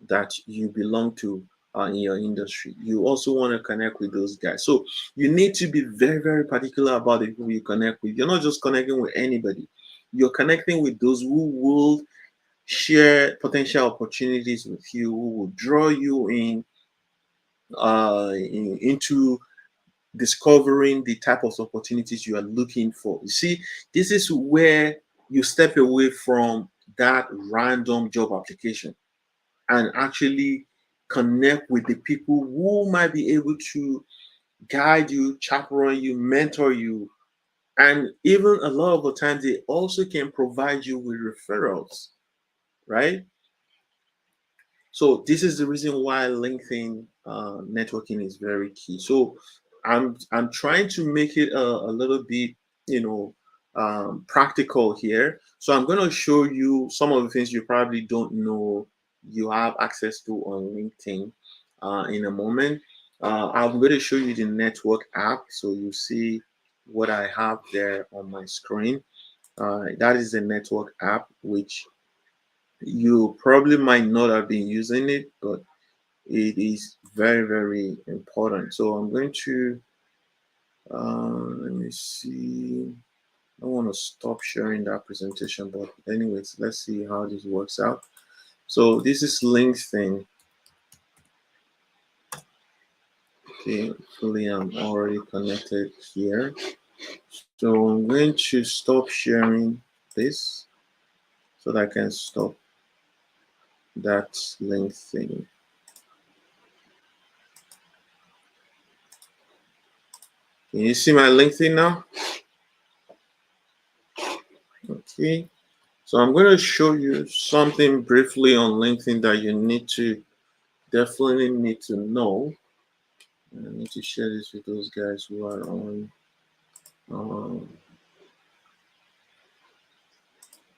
that you belong to in your industry? You also want to connect with those guys. So you need to be very, very particular about the people you connect with. You're not just connecting with anybody. You're connecting with those who will share potential opportunities with you, who will draw you into discovering the type of opportunities you are looking for. You see, this is where you step away from that random job application and actually connect with the people who might be able to guide you, chaperone you, mentor you, and even a lot of the times they also can provide you with referrals, right? So this is the reason why LinkedIn networking is very key. So I'm trying to make it a little bit, you know, practical here. So I'm going to show you some of the things you probably don't know you have access to on LinkedIn in a moment. I'm going to show you the network app, so you see what I have there on my screen. That is the network app, which you probably might not have been using it, but it is very, very important. So I'm going to, let me see. I want to stop sharing that presentation, but anyways, let's see how this works out. So this is LinkedIn. Okay, hopefully I'm already connected here. So I'm going to stop sharing this so that I can stop that link thing. Can you see my LinkedIn now? Okay. So I'm going to show you something briefly on LinkedIn that you definitely need to know. I need to share this with those guys who are on. Um,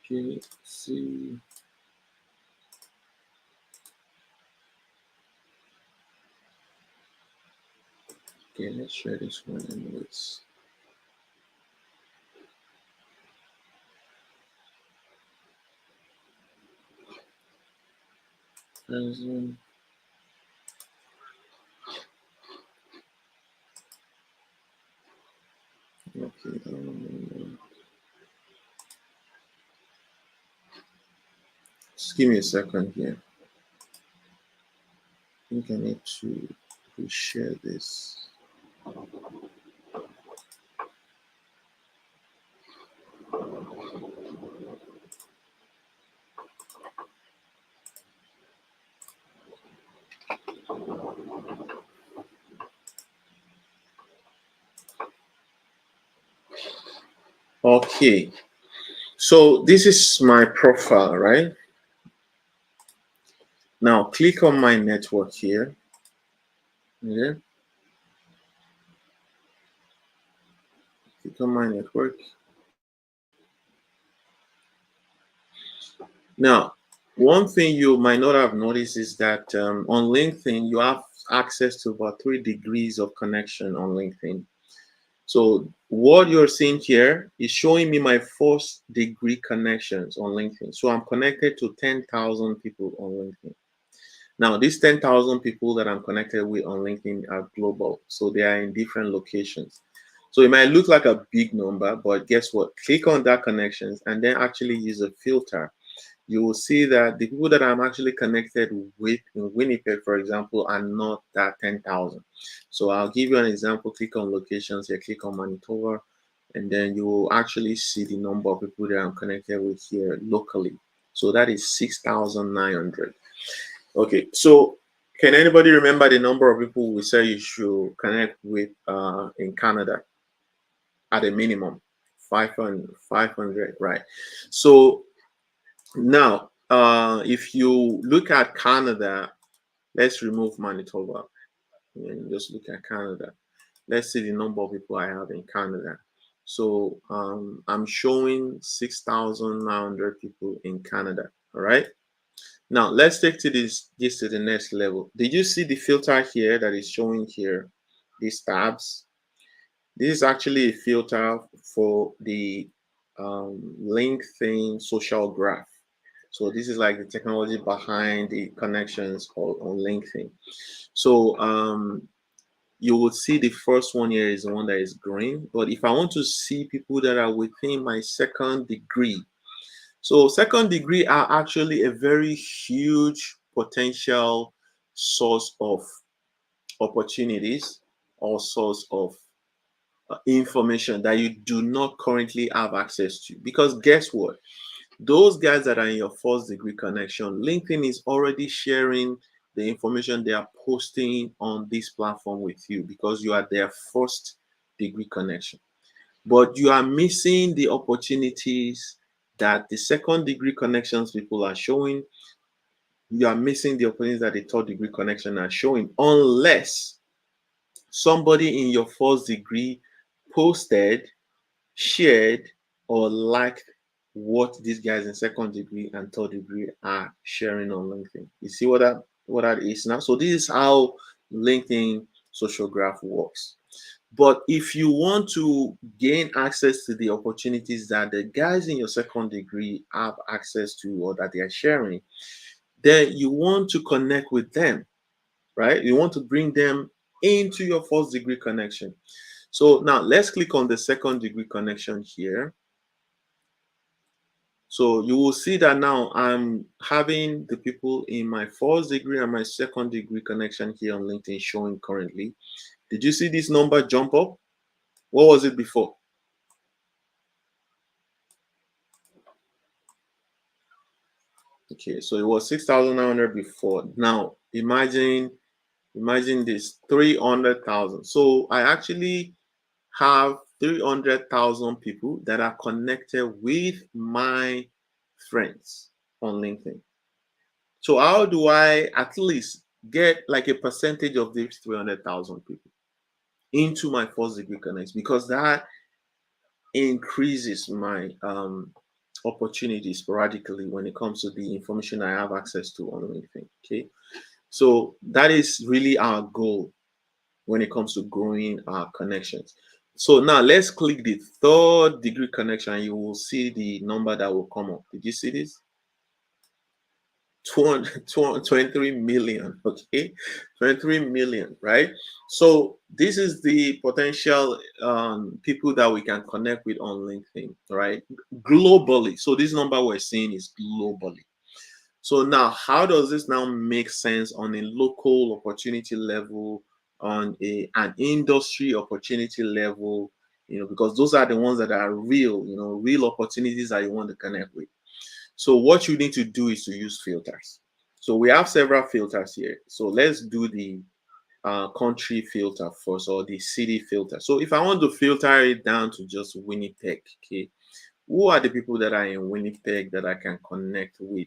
okay, see. Okay, let's share this one anyways. Present. Okay. Just give me a second here. think I need to share this. Okay, so this is my profile, right? Now click on my network here. Yeah, click on my network. Now, one thing you might not have noticed is that on LinkedIn, you have access to about 3 degrees of connection on LinkedIn. So what you're seeing here is showing me my first degree connections on LinkedIn. So I'm connected to 10,000 people on LinkedIn. Now, these 10,000 people that I'm connected with on LinkedIn are global. So they are in different locations. So it might look like a big number, but guess what? Click on that connections and then actually use a filter. You will see that the people that I'm actually connected with in Winnipeg, for example, are not that 10,000. So I'll give you an example. Click on locations here, click on Manitoba, and then you will actually see the number of people that I'm connected with here locally. So that is 6,900. Okay, so can anybody remember the number of people we say you should connect with in Canada at a minimum? 500, right? So now, if you look at Canada, let's remove Manitoba and just look at Canada. Let's see the number of people I have in Canada. So I'm showing 6,900 people in Canada. All right. Now let's take this to the next level. Did you see the filter here that is showing here? These tabs. This is actually a filter for the LinkedIn social graph. So this is like the technology behind the connections on LinkedIn. So you will see the first one here is the one that is green. But if I want to see people that are within my second degree, so second degree are actually a very huge potential source of opportunities or source of information that you do not currently have access to. Because guess what? Those guys that are in your first degree connection, LinkedIn is already sharing the information they are posting on this platform with you because you are their first degree connection. But you are missing the opportunities that the second degree connections people are showing. You are missing the opportunities that the third degree connection are showing unless somebody in your first degree posted, shared, or liked what these guys in second degree and third degree are sharing on LinkedIn. You see what that is now? So this is how LinkedIn social graph works. But if you want to gain access to the opportunities that the guys in your second degree have access to or that they are sharing, then you want to connect with them, right? You want to bring them into your first degree connection. So now let's click on the second degree connection here. So you will see that now I'm having the people in my first degree and my second degree connection here on LinkedIn showing currently. Did you see this number jump up? What was it before? Okay, so it was 6,900 before. Now imagine this 300,000. So I actually have 300,000 people that are connected with my friends on LinkedIn. So how do I at least get like a percentage of these 300,000 people into my first degree connects? Because that increases my opportunities sporadically when it comes to the information I have access to on LinkedIn. Okay, so that is really our goal when it comes to growing our connections. So now let's click the third degree connection. You will see the number that will come up. Did you see this? 23 million. Okay, 23 million, right? So this is the potential people that we can connect with on LinkedIn, right? Globally. So this number we're seeing is globally. So now, how does this now make sense on a local opportunity level, on an industry opportunity level? Because those are the ones that are real, real opportunities that you want to connect with. So what you need to do is to use filters. So we have several filters here. So let's do the country filter first, or the city filter. So if I want to filter it down to just Winnipeg, okay, who are the people that are in Winnipeg that I can connect with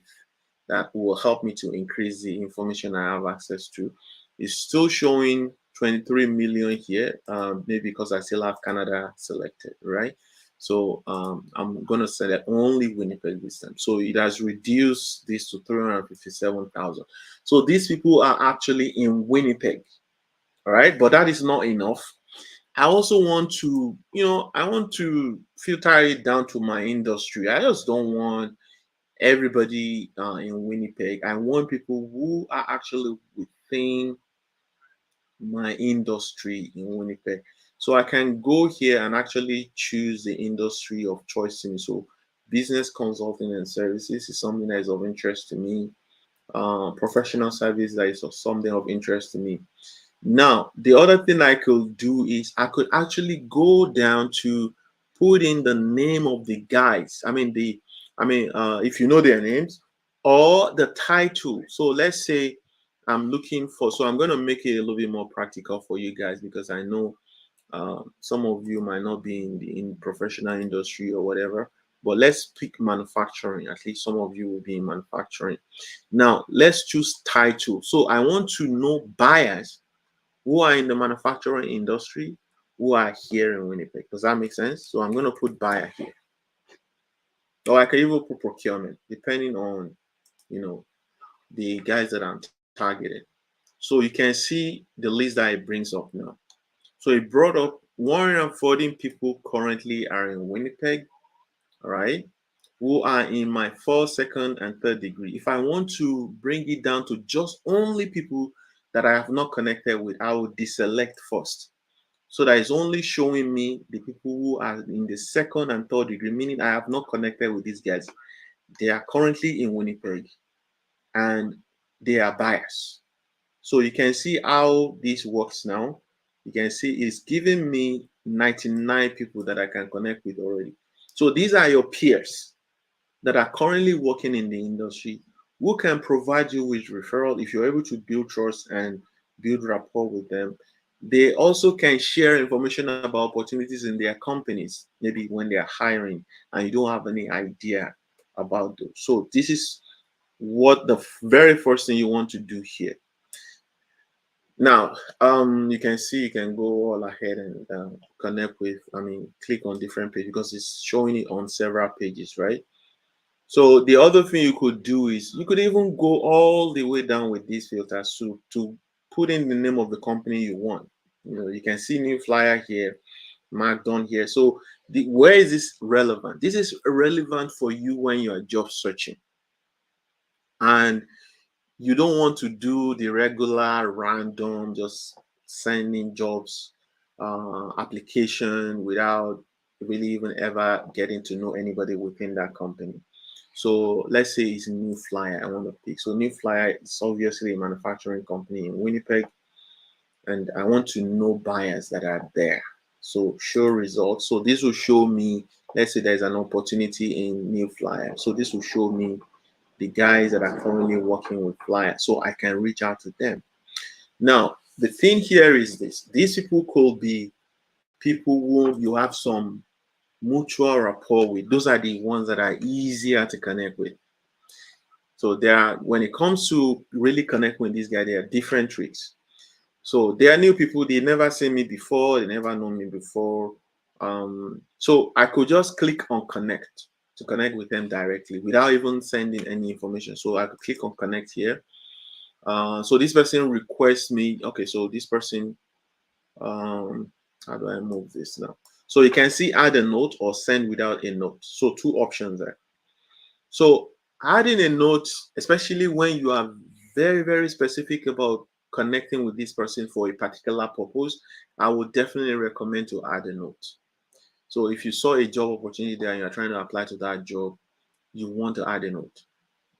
that will help me to increase the information I have access to? It's still showing 23 million here, maybe because I still have Canada selected, right? So I'm going to select only Winnipeg this time. So it has reduced this to 357,000. So these people are actually in Winnipeg, all right? But that is not enough. I also want to, I want to filter it down to my industry. I just don't want everybody in Winnipeg. I want people who are actually within my industry in Winnipeg. So I can go here and actually choose the industry of choice to me. So business consulting and services is something that is of interest to me. Professional service that is of something of interest to me. Now, the other thing I could do is I could actually go down to put in the name of the guys. If you know their names, or the title. So let's say I'm looking for, so I'm going to make it a little bit more practical for you guys, because I know some of you might not be in the professional industry or whatever. But let's pick manufacturing. At least some of you will be in manufacturing. Now, let's choose title. So I want to know buyers who are in the manufacturing industry, who are here in Winnipeg. Does that make sense? So I'm going to put buyer here. Or I can even put procurement, depending on, the guys that I'm targeting. So you can see the list that it brings up now. So it brought up 114 people currently are in Winnipeg, all right, who are in my first, second, and third degree. If I want to bring it down to just only people that I have not connected with, I will deselect first. So that is only showing me the people who are in the second and third degree, meaning I have not connected with these guys. They are currently in Winnipeg and they are biased. So you can see how this works now. You can see it's giving me 99 people that I can connect with already. So these are your peers that are currently working in the industry, who can provide you with referral if you're able to build trust and build rapport with them. They also can share information about opportunities in their companies, maybe when they are hiring and you don't have any idea about those. So this is what the very first thing you want to do here. Now, you can see, you can go all ahead and connect with, click on different pages because it's showing it on several pages, right? So the other thing you could do is you could even go all the way down with these filters to put in the name of the company you want. You can see new flyer here, marked on here. So where is this relevant? This is relevant for you when you are job searching and you don't want to do the regular random just sending jobs application without really even ever getting to know anybody within that company. So let's say it's a new flyer I want to pick. So new flyer is obviously a manufacturing company in Winnipeg, and I want to know buyers that are there. So show results. So this will show me, let's say there's an opportunity in new flyer. So this will show me the guys that are currently working with flyer, so I can reach out to them. Now, the thing here is this: these people could be people who you have some mutual rapport with. Those are the ones that are easier to connect with. So there are, when it comes to really connect with these guys, there are different tricks. So they are new people, they never seen me before, they never known me before. So I could just click on connect to connect with them directly without even sending any information. So I could click on connect here. So this person requests me. Okay, so this person, how do I move this now? So you can see add a note or send without a note. So two options there. So adding a note, especially when you are very, very specific about connecting with this person for a particular purpose, I would definitely recommend to add a note. So if you saw a job opportunity there and you're trying to apply to that job, you want to add a note.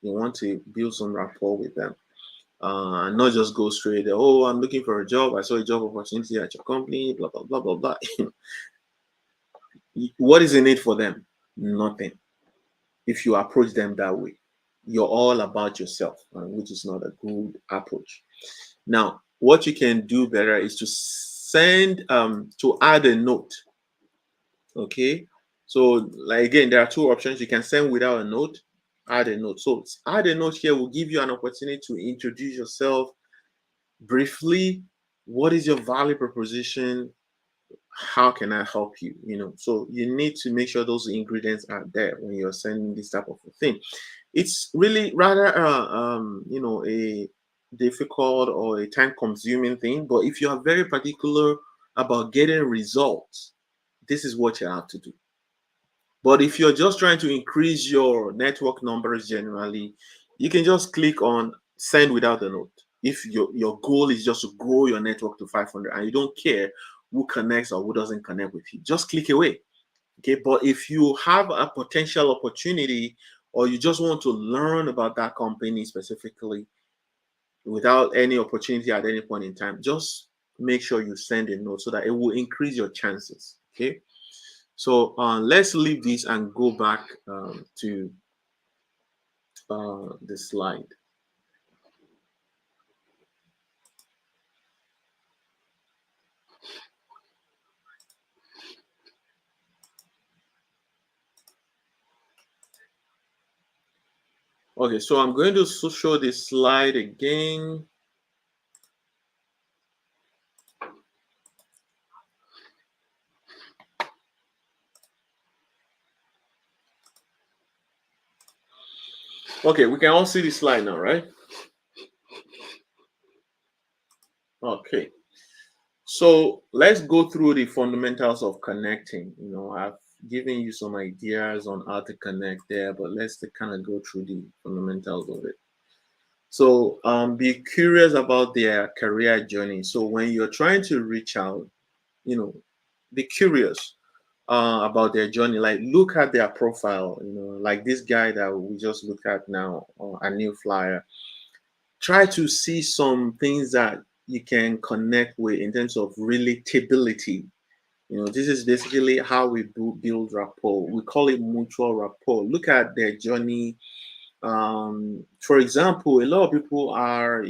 You want to build some rapport with them. And not just go straight, oh, I'm looking for a job. I saw a job opportunity at your company, blah, blah, blah, blah, blah. What is in it for them? Nothing. If you approach them that way, you're all about yourself, which is not a good approach. Now, what you can do better is to send, to add a note. Okay. So, like again, there are two options. You can send without a note, add a note. So, add a note here will give you an opportunity to introduce yourself briefly. What is your value proposition? How can I help you? So you need to make sure those ingredients are there when you're sending this type of a thing. It's really rather a difficult or a time consuming thing, but if you are very particular about getting results, this is what you have to do. But if you're just trying to increase your network numbers generally, you can just click on send without a note. If your goal is just to grow your network to 500 and you don't care who connects or who doesn't connect with you, just click away. Okay. But if you have a potential opportunity or you just want to learn about that company specifically without any opportunity at any point in time, just make sure you send a note so that it will increase your chances. Okay. So let's leave this and go back to the slide. Okay, so I'm going to show this slide again. Okay, we can all see the slide now, right? Okay. So let's go through the fundamentals of connecting. I've given you some ideas on how to connect there, but let's kind of go through the fundamentals of it. So be curious about their career journey. So when you're trying to reach out, be curious about their journey. Like look at their profile, like this guy that we just looked at now, a new flyer. Try to see some things that you can connect with in terms of relatability. This is basically how we build rapport. We call it mutual rapport. Look at their journey. For example, a lot of people are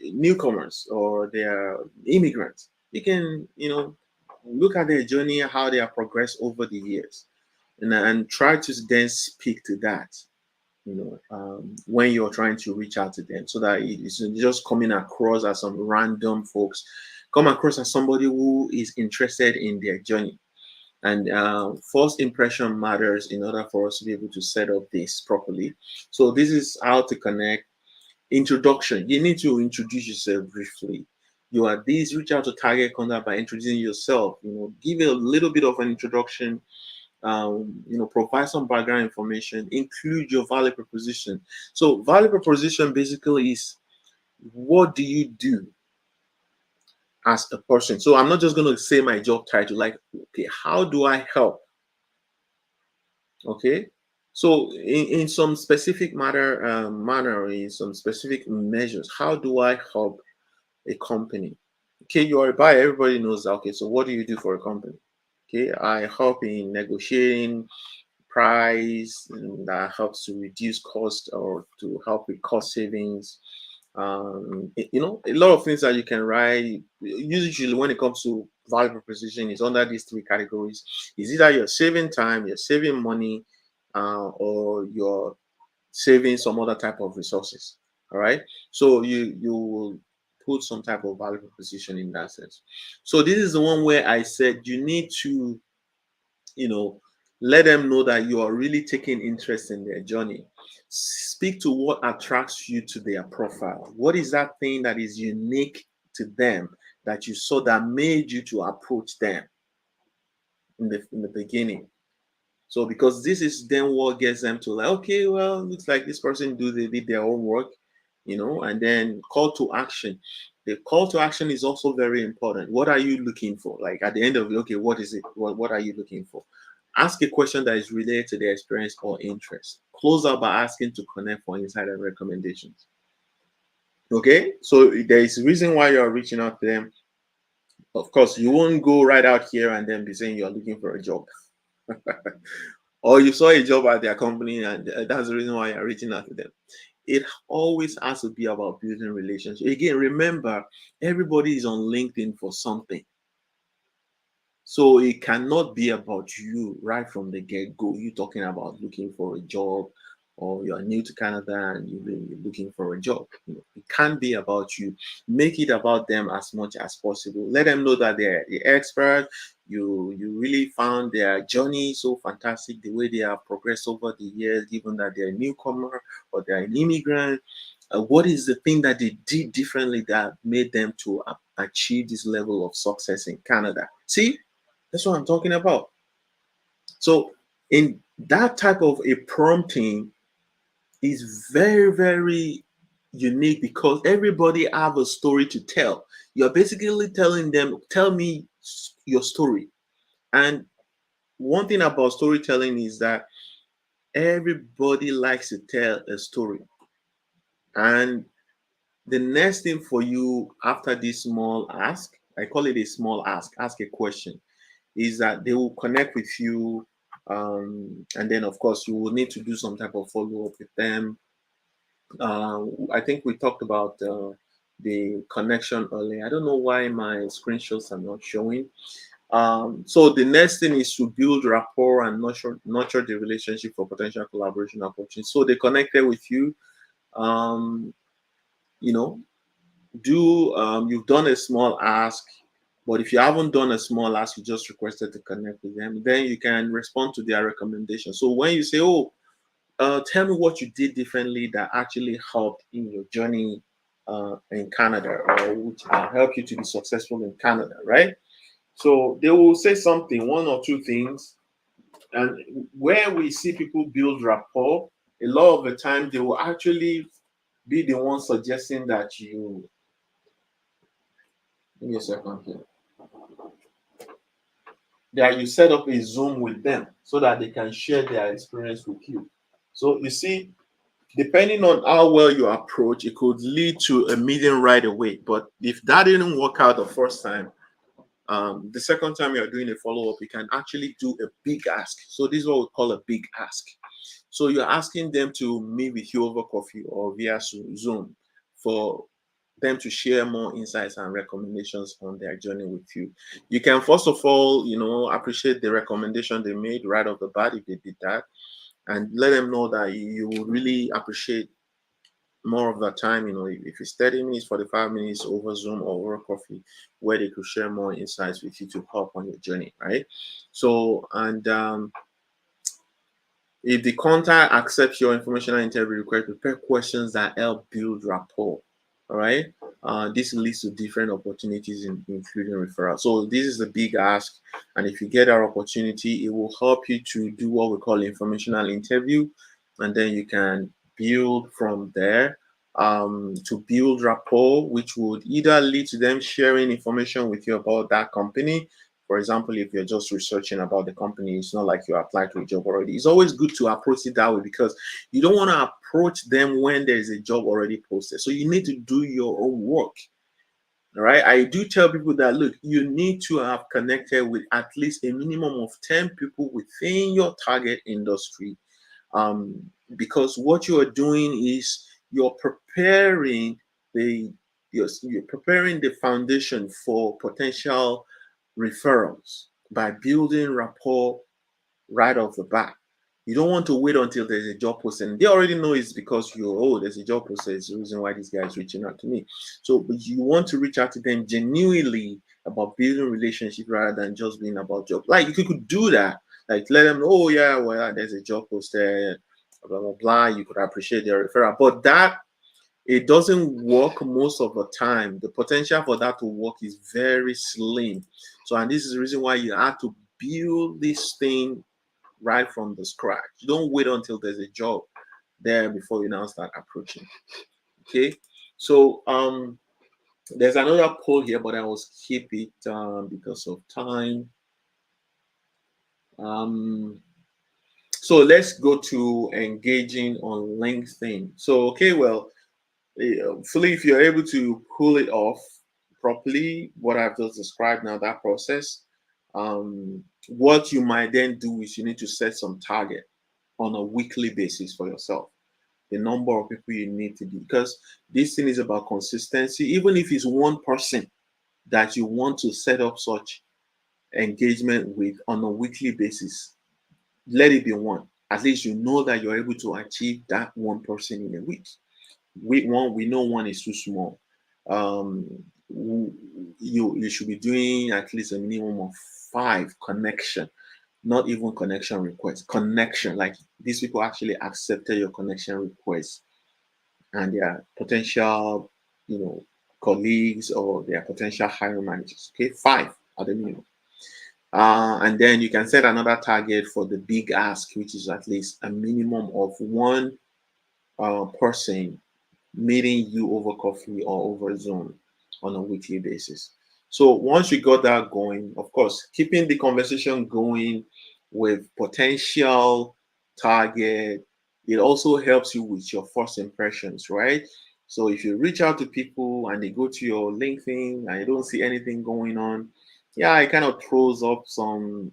newcomers or they are immigrants. You can, look at their journey, how they have progressed over the years, and try to then speak to that when you're trying to reach out to them, so that it's just coming across as some random folks. Come across as somebody who is interested in their journey. And first impression matters in order for us to be able to set up this properly. So this is how to connect. Introduction. You need to introduce yourself briefly. You are this. Reach out to target contact by introducing yourself. Give a little bit of an introduction. Provide some background information. Include your value proposition. So value proposition basically is, what do you do as a person? So I'm not just going to say my job title. Like, okay, how do I help? Okay, so in some specific manner, in some specific measures, how do I help a company? Okay, you are a buyer, everybody knows that. Okay, so what do you do for a company? Okay, I help in negotiating price, and that helps to reduce cost or to help with cost savings. A lot of things that you can write. Usually, when it comes to value proposition, is under these three categories. Is either you're saving time, you're saving money, or you're saving some other type of resources. All right. So you will put some type of value proposition in that sense. So this is the one where I said you need to, you know, let them know that you are really taking interest in their journey. Speak to what attracts you to their profile. What is that thing that is unique to them that you saw that made you to approach them in the beginning? So because this is then what gets them to like, okay, well, looks like this person they did their own work, and then call to action. The call to action is also very important. What are you looking for? Like at the end of it, okay, what is it? What are you looking for? Ask a question that is related to their experience or interest. Close out by asking to connect for insider recommendations. Okay, so there is a reason why you are reaching out to them. Of course, you won't go right out here and then be saying you're looking for a job. Or you saw a job at their company and that's the reason why you're reaching out to them. It always has to be about building relationships. Again, remember, everybody is on LinkedIn for something. So it cannot be about you right from the get-go. You talking about looking for a job, or you're new to Canada and you're looking for a job. It can't be about you. Make it about them as much as possible. Let them know that they're the expert. You really found their journey so fantastic, the way they have progressed over the years, given that they're a newcomer or they're an immigrant. What is the thing that they did differently that made them to achieve this level of success in Canada? See, that's what I'm talking about. So, in that type of a prompting is very, very unique because everybody have a story to tell. You're basically telling them, tell me your story. And one thing about storytelling is that everybody likes to tell a story. And the next thing for you after this small ask, I call it a small ask a question, is that they will connect with you. And then, of course, you will need to do some type of follow up with them. I think we talked about the connection earlier. I don't know why my screenshots are not showing. So the next thing is to build rapport and nurture the relationship for potential collaboration opportunities. So they connected with you. Um, you know, you've done a small ask, but if you haven't done a small ask, you just requested to connect with them, then you can respond to their recommendation. So when you say, oh, tell me what you did differently that actually helped in your journey in Canada, or which help you to be successful in Canada, right? So they will say something, one or two things. And where we see people build rapport, a lot of the time they will actually be the one suggesting that give me a second here, that you set up a Zoom with them so that they can share their experience with you. So you see, depending on how well you approach, it could lead to a meeting right away. But if that didn't work out the first time, the second time you're doing a follow up, you can actually do a big ask. So this is what we call a big ask. So you're asking them to meet with you over coffee or via Zoom for them to share more insights and recommendations on their journey with you. You can first of all, appreciate the recommendation they made right off the bat if they did that, and let them know that you will really appreciate more of the time, if it's 30 minutes, 45 minutes over Zoom or over coffee, where they could share more insights with you to help on your journey, right? So, and if the contact accepts your information and interview request, prepare questions that help build rapport. All right. This leads to different opportunities, including referral. So this is a big ask, and if you get our opportunity, it will help you to do what we call informational interview, and then you can build from there to build rapport, which would either lead to them sharing information with you about that company. For example, if you're just researching about the company, it's not like you applied to a job already. It's always good to approach it that way because you don't want to approach them when there's a job already posted. So you need to do your own work. All right. I do tell people that look, you need to have connected with at least a minimum of 10 people within your target industry. Because what you are doing is you're preparing the you're preparing the foundation for potential referrals by building rapport right off the bat. You don't want to wait until there's a job post, and they already know it's because there's a job post. It's the reason why this guy is reaching out to me. So, but you want to reach out to them genuinely about building relationship rather than just being about job. Like you could do that, like let them know, oh yeah, well there's a job post there, blah blah blah. You could appreciate their referral, but that it doesn't work most of the time. The potential for that to work is very slim. So, and this is the reason why you have to build this thing right from the scratch. You don't wait until there's a job there before you now start approaching. Okay. So there's another poll here, but I will skip it because of time. Um, so let's go to engaging on LinkedIn. So, okay, well, hopefully, if you're able to pull it off properly, what I've just described now, that process, what you might then do is you need to set some target on a weekly basis for yourself. The number of people you need to be, because this thing is about consistency. Even if it's one person that you want to set up such engagement with on a weekly basis, let it be one. At least you know that you're able to achieve that one person in a week. We know one is too small. Um, you should be doing at least a minimum of 5 connection, not even connection requests. Connection, like these people actually accepted your connection request, and their potential, colleagues or their potential hiring managers. Okay, 5 at the minimum. And then you can set another target for the big ask, which is at least a minimum of one person meeting you over coffee or over Zoom on a weekly basis. So once you got that going, of course, keeping the conversation going with potential target, it also helps you with your first impressions, right? So if you reach out to people and they go to your LinkedIn and you don't see anything going on, yeah, it kind of throws up some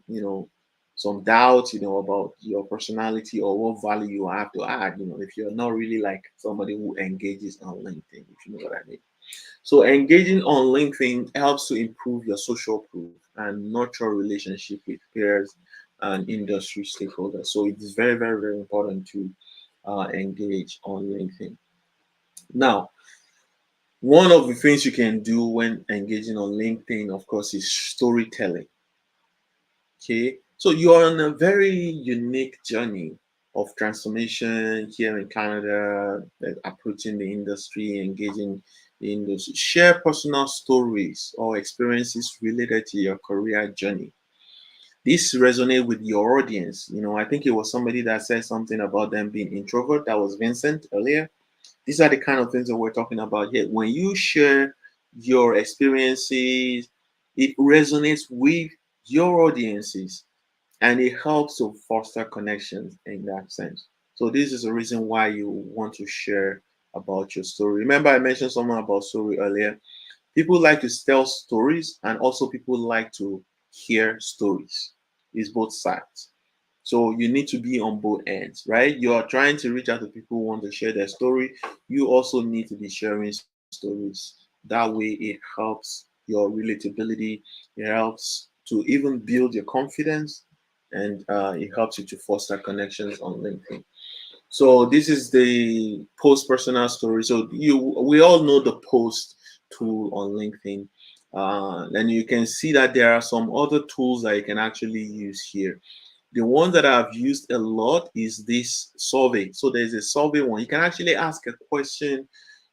doubt, about your personality or what value you have to add, if you're not really like somebody who engages on LinkedIn, if you know what I mean. So engaging on LinkedIn helps to improve your social proof and nurture relationship with peers and industry stakeholders. So it is very, very, very important to engage on LinkedIn. Now, one of the things you can do when engaging on LinkedIn, of course, is storytelling. Okay, so you're on a very unique journey of transformation here in Canada, approaching the industry, engaging in those. Share personal stories or experiences related to your career journey. This resonate with your audience. I think it was somebody that said something about them being introvert. That was Vincent earlier. These are the kind of things that we're talking about here. When you share your experiences, it resonates with your audiences and it helps to foster connections in that sense. So this is the reason why you want to share about your story. Remember, I mentioned something about story earlier. People like to tell stories, and also people like to hear stories. It's both sides. So you need to be on both ends, right? You are trying to reach out to people who want to share their story. You also need to be sharing stories. That way, it helps your relatability. It helps to even build your confidence, and it helps you to foster connections on LinkedIn. So this is the post personal story. So we all know the post tool on LinkedIn. And you can see that there are some other tools that you can actually use here. The one that I've used a lot is this survey. So there's a survey one. You can actually ask a question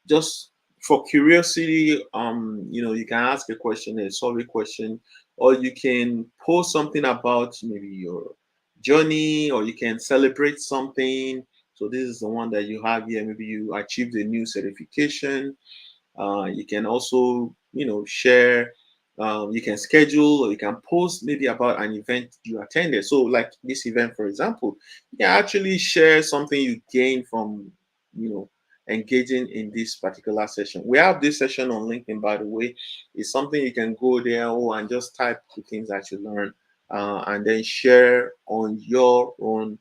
just for curiosity. You can ask a question, a survey question, or you can post something about maybe your journey, or you can celebrate something. So this is the one that you have here. Maybe you achieved a new certification. You can also, share. You can schedule, or you can post maybe about an event you attended. So, like this event, for example, you can actually share something you gained from, you know, engaging in this particular session. We have this session on LinkedIn, by the way. It's something you can go there and just type the things that you learn, and then share on your own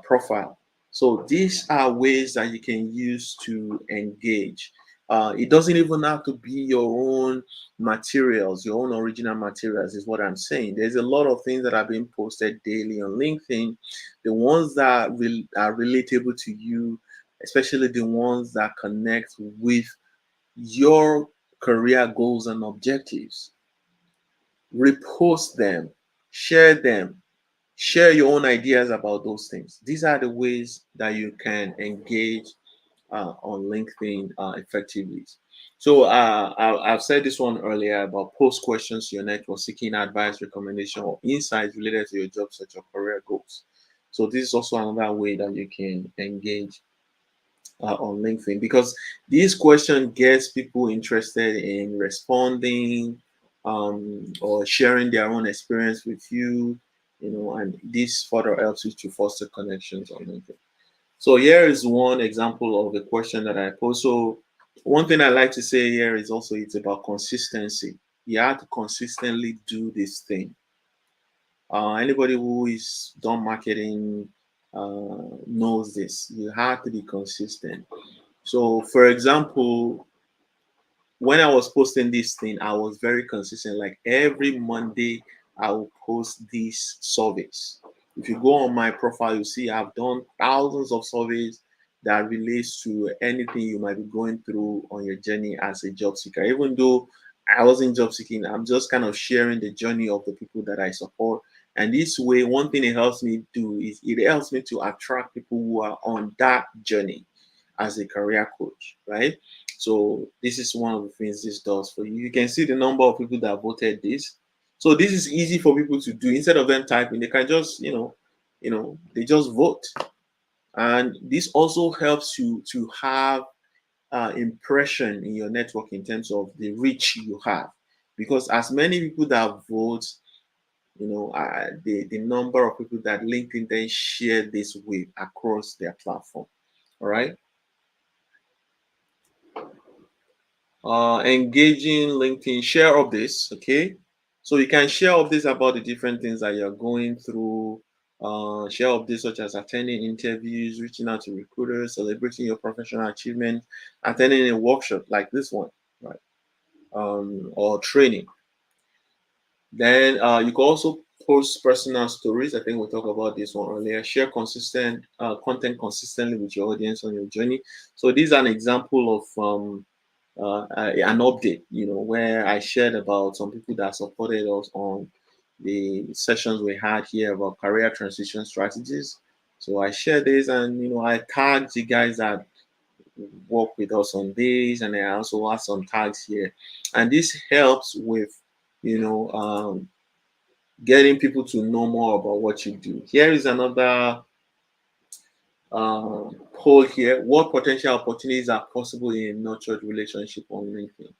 profile. So these are ways that you can use to engage. It doesn't even have to be your own materials, your own original materials, is what I'm saying. There's a lot of things that are being posted daily on LinkedIn. The ones that are relatable to you, especially the ones that connect with your career goals and objectives. Repost them, share them, share your own ideas about those things. These are the ways that you can engage on LinkedIn effectively. So I've said this one earlier about post questions to your network, seeking advice, recommendation, or insights related to your job search or career goals. So this is also another way that you can engage on LinkedIn, because this question gets people interested in responding or sharing their own experience with you and this further helps you to foster connections on LinkedIn. So here is one example of a question that I posed. So one thing I like to say here is also it's about consistency. You have to consistently do this thing. Anybody who is done marketing knows this. You have to be consistent. So, for example, when I was posting this thing, I was very consistent. Like every Monday, I will post these surveys. If you go on my profile, you see I've done thousands of surveys that relates to anything you might be going through on your journey as a job seeker. Even though I wasn't job seeking, I'm just kind of sharing the journey of the people that I support. And this way, one thing it helps me do is it helps me to attract people who are on that journey as a career coach, right? So this is one of the things this does for you. You can see the number of people that voted this. So this is easy for people to do. Instead of them typing, they can just, they just vote. And this also helps you to have impression in your network in terms of the reach you have. Because as many people that vote, the number of people that LinkedIn then share this with across their platform. All right. Engaging LinkedIn, share updates. Okay, so you can share updates about the different things that you're going through. Share updates such as attending interviews, reaching out to recruiters, celebrating your professional achievement, attending a workshop like this one, right? Or training. Then you can also post personal stories. I think we talked about this one earlier. Share consistent content consistently with your audience on your journey. So these are an example of an update, where I shared about some people that supported us on the sessions we had here about career transition strategies. So I shared this, and I tagged the guys that work with us on this, and I also have some tags here, and this helps with getting people to know more about what you do. Here is another poll here. What potential opportunities are possible in a nurtured relationship on LinkedIn?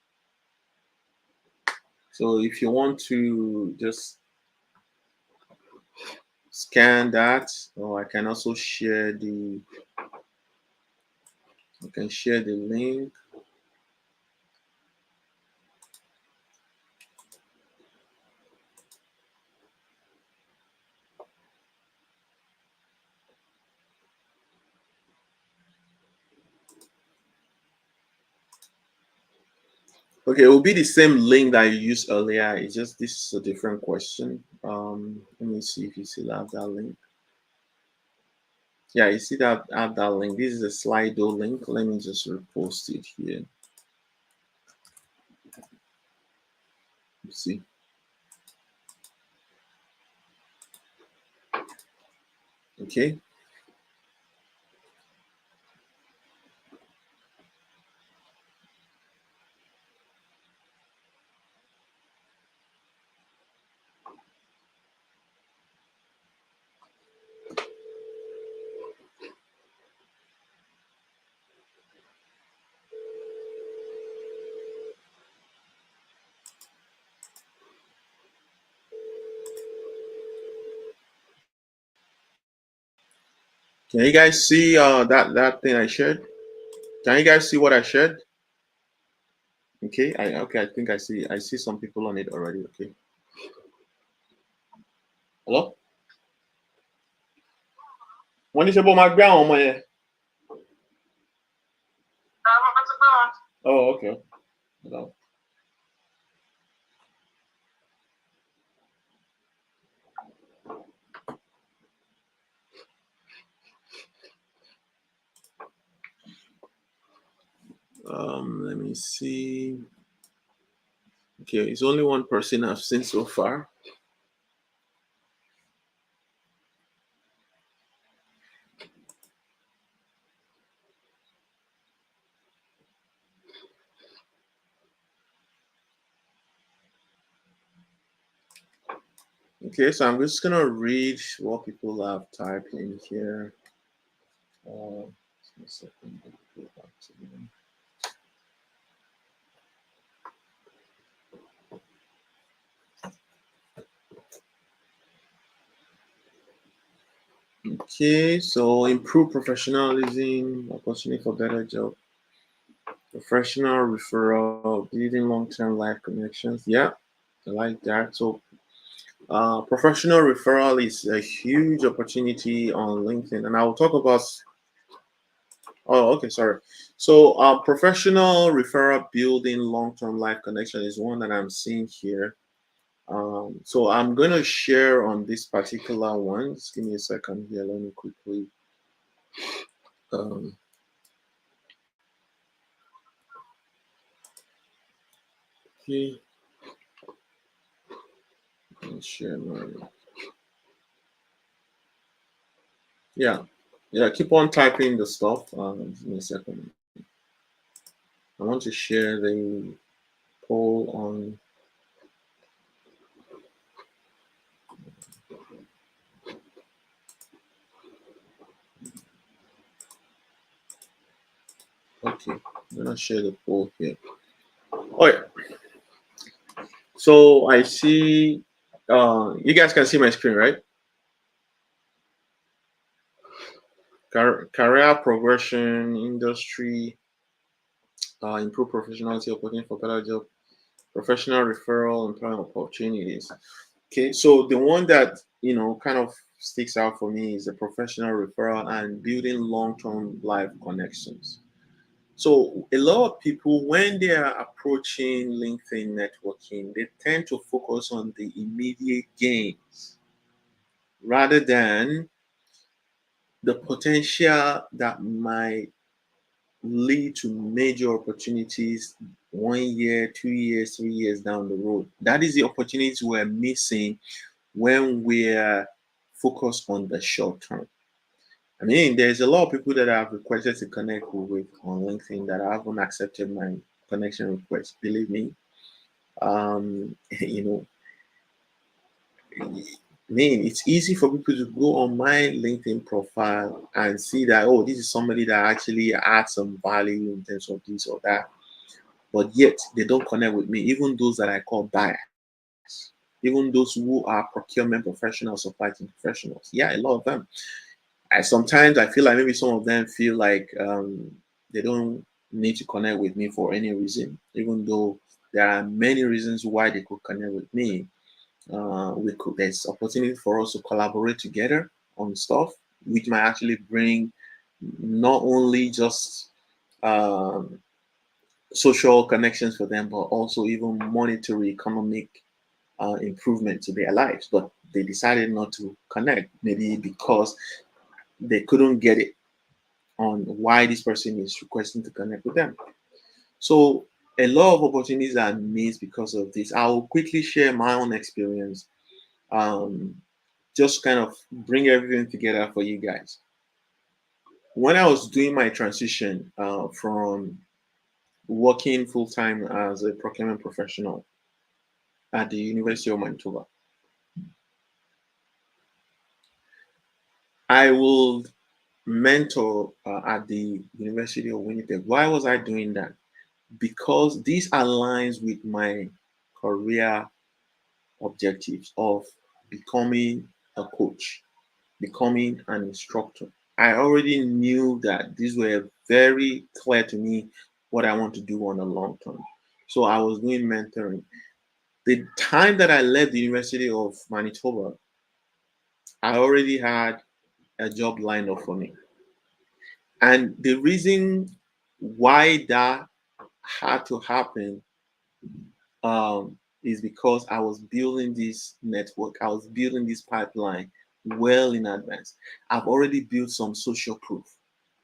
So if you want to just scan that, or I can also share the link. Okay, it will be the same link that you used earlier. It's just this is a different question. Let me see if you still have that link. Yeah, you see that I have that link. This is a Slido link. Let me just repost it here. See. Okay. Can you guys see that thing I shared? Can you guys see what I shared? Okay, I think I see some people on it already. Okay. Hello? Wọ́n ní ṣé bó máa gbé àwọn ọmọ yẹn? Oh, okay. No. Let me see. Okay, it's only one person I've seen so far. Okay, so I'm just gonna read what people have typed in here. Just a second. Go back to them. Okay, so improve professionalism, opportunity for better job, professional referral, building long-term life connections. Yeah, I like that. So professional referral is a huge opportunity on LinkedIn, and I will talk about. Oh, okay, sorry. So, professional referral building long-term life connection is one that I'm seeing here. So I'm gonna share on this particular one. Just give me a second here. Let me quickly. Um, okay, let me share my. Yeah, yeah. Keep on typing the stuff. Give me a second. I want to share the poll on. Okay, I'm gonna share the poll here. Oh yeah. So I see. You guys can see my screen, right? Career progression, industry, improve professionality, opportunity for better job, professional referral, employment opportunities. Okay, so the one that kind of sticks out for me is the professional referral and building long-term life connections. So a lot of people, when they are approaching LinkedIn networking, they tend to focus on the immediate gains rather than the potential that might lead to major opportunities 1 year, 2 years, 3 years down the road. That is the opportunities we're missing when we're focused on the short term. I mean, there's a lot of people that I've requested to connect with on LinkedIn that haven't accepted my connection request. Believe me, you know, mean, it's easy for people to go on my LinkedIn profile and see that, oh, this is somebody that actually adds some value in terms of this or that. But yet they don't connect with me, even those that I call buyers, even those who are procurement professionals, supply chain professionals. Yeah, a lot of them. Sometimes I feel like maybe some of them feel like they don't need to connect with me for any reason, even though there are many reasons why they could connect with me. There's opportunity for us to collaborate together on stuff, which might actually bring not only just um, social connections for them, but also even monetary economic improvement to their lives. But they decided not to connect, maybe because they couldn't get it on why this person is requesting to connect with them. So a lot of opportunities are missed because of this. I will quickly share my own experience, um, just kind of bring everything together for you guys. When I was doing my transition from working full time as a procurement professional at the University of Manitoba, I will mentor at the University of Winnipeg. Why was I doing that? Because this aligns with my career objectives of becoming a coach, becoming an instructor. I already knew that these were very clear to me what I want to do on the long term. So I was doing mentoring. The time that I left the University of Manitoba, I already had a job lined up for me. And the reason why that had to happen is because I was building this network, I was building this pipeline well in advance. I've already built some social proof.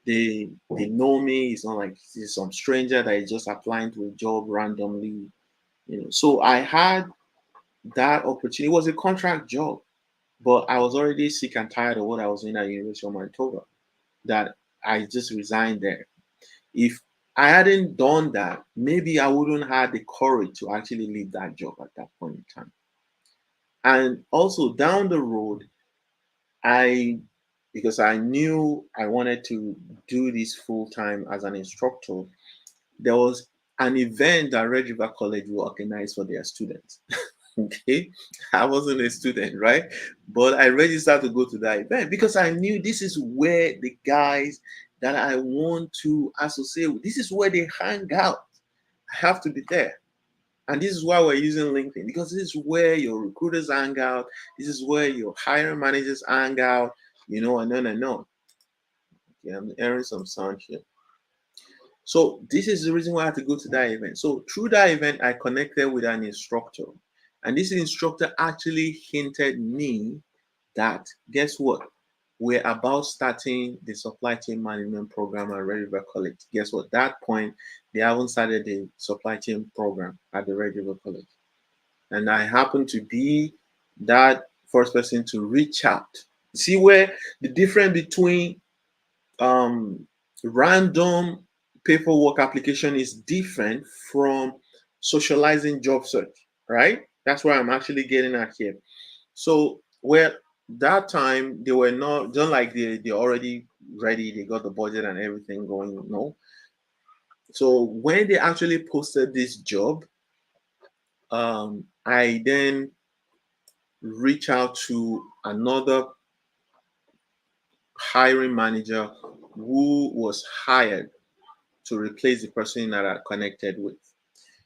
They know me. It's not like it's some stranger that is just applying to a job randomly. So I had that opportunity. It was a contract job, but I was already sick and tired of what I was doing at University of Manitoba. That I just resigned there. If I hadn't done that, maybe I wouldn't have the courage to actually leave that job at that point in time. And also down the road, I because I knew I wanted to do this full time as an instructor, there was an event that Red River College will organize for their students. Okay, I wasn't a student, right? But I registered to go to that event because I knew this is where the guys that I want to associate with, this is where they hang out. I have to be there. And this is why we're using LinkedIn, because this is where your recruiters hang out. This is where your hiring managers hang out, and on and on. Okay, I'm hearing some sound here. So this is the reason why I had to go to that event. So through that event, I connected with an instructor. And this instructor actually hinted me that, guess what? We're about starting the supply chain management program at Red River College. Guess what? That point, they haven't started the supply chain program at the Red River College. And I happen to be that first person to reach out. See where the difference between um, random paperwork application is different from socializing job search, right? That's why I'm actually getting at here. So, well, that time they were not like they already ready, they got the budget and everything going, no. So when they actually posted this job, I then reach out to another hiring manager who was hired to replace the person that I connected with.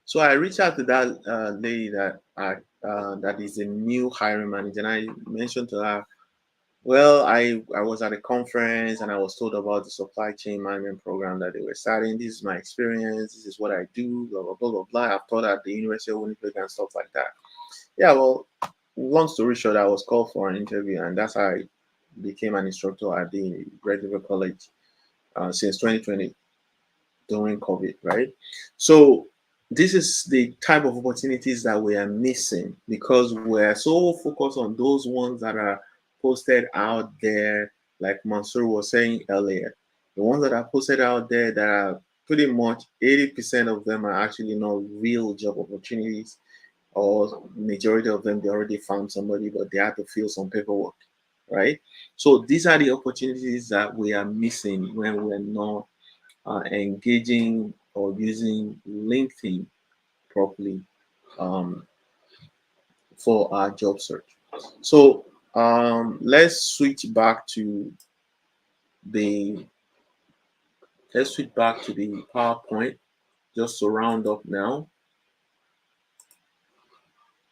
So I reached out to that lady that is a new hiring manager, and I mentioned to her, well, I was at a conference and I was told about the supply chain management program that they were starting. This is my experience. This is what I do. Blah blah blah blah blah. I've taught at the University of Winnipeg and stuff like that. Yeah, well, long story short, I was called for an interview, and that's how I became an instructor at the Red River College since 2020 during COVID, right? So this is the type of opportunities that we are missing because we're so focused on those ones that are posted out there, like Mansour was saying earlier. The ones that are posted out there that are pretty much 80% of them are actually not real job opportunities, or majority of them they already found somebody, but they have to fill some paperwork, right? So these are the opportunities that we are missing when we're not engaging or using LinkedIn properly um, for our job search. So let's switch back to the PowerPoint just to round up now,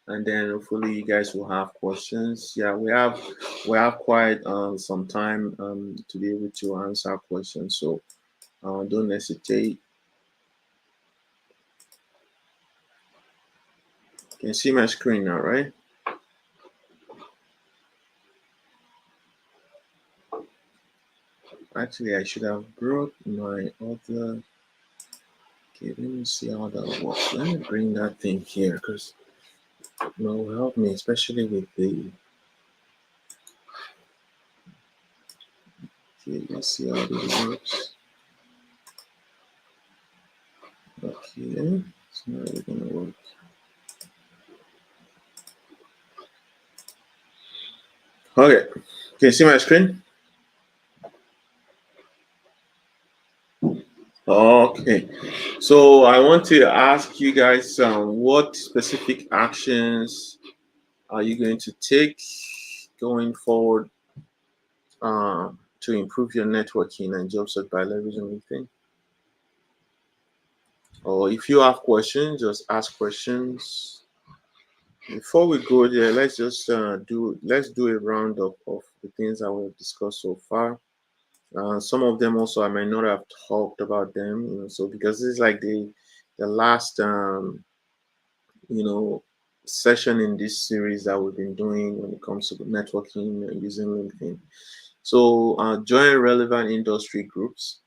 and then hopefully you guys will have questions. Yeah, we have quite some time to be able to answer questions. So don't hesitate. You can see my screen now, right? Actually, I should have brought my other. Okay, let me see how that works. Let me bring that thing here because it will help me, especially with the. Okay, let's see how this works. Okay, it's not really gonna work. Okay, can you see my screen? Okay, so I want to ask you guys what specific actions are you going to take going forward to improve your networking and job search by leveraging LinkedIn? Or if you have questions, just ask questions. Before we go there, let's do a roundup of the things that we've discussed so far. Some of them also I might not have talked about them, so because this is like the last session in this series that we've been doing when it comes to networking using LinkedIn. So join relevant industry groups.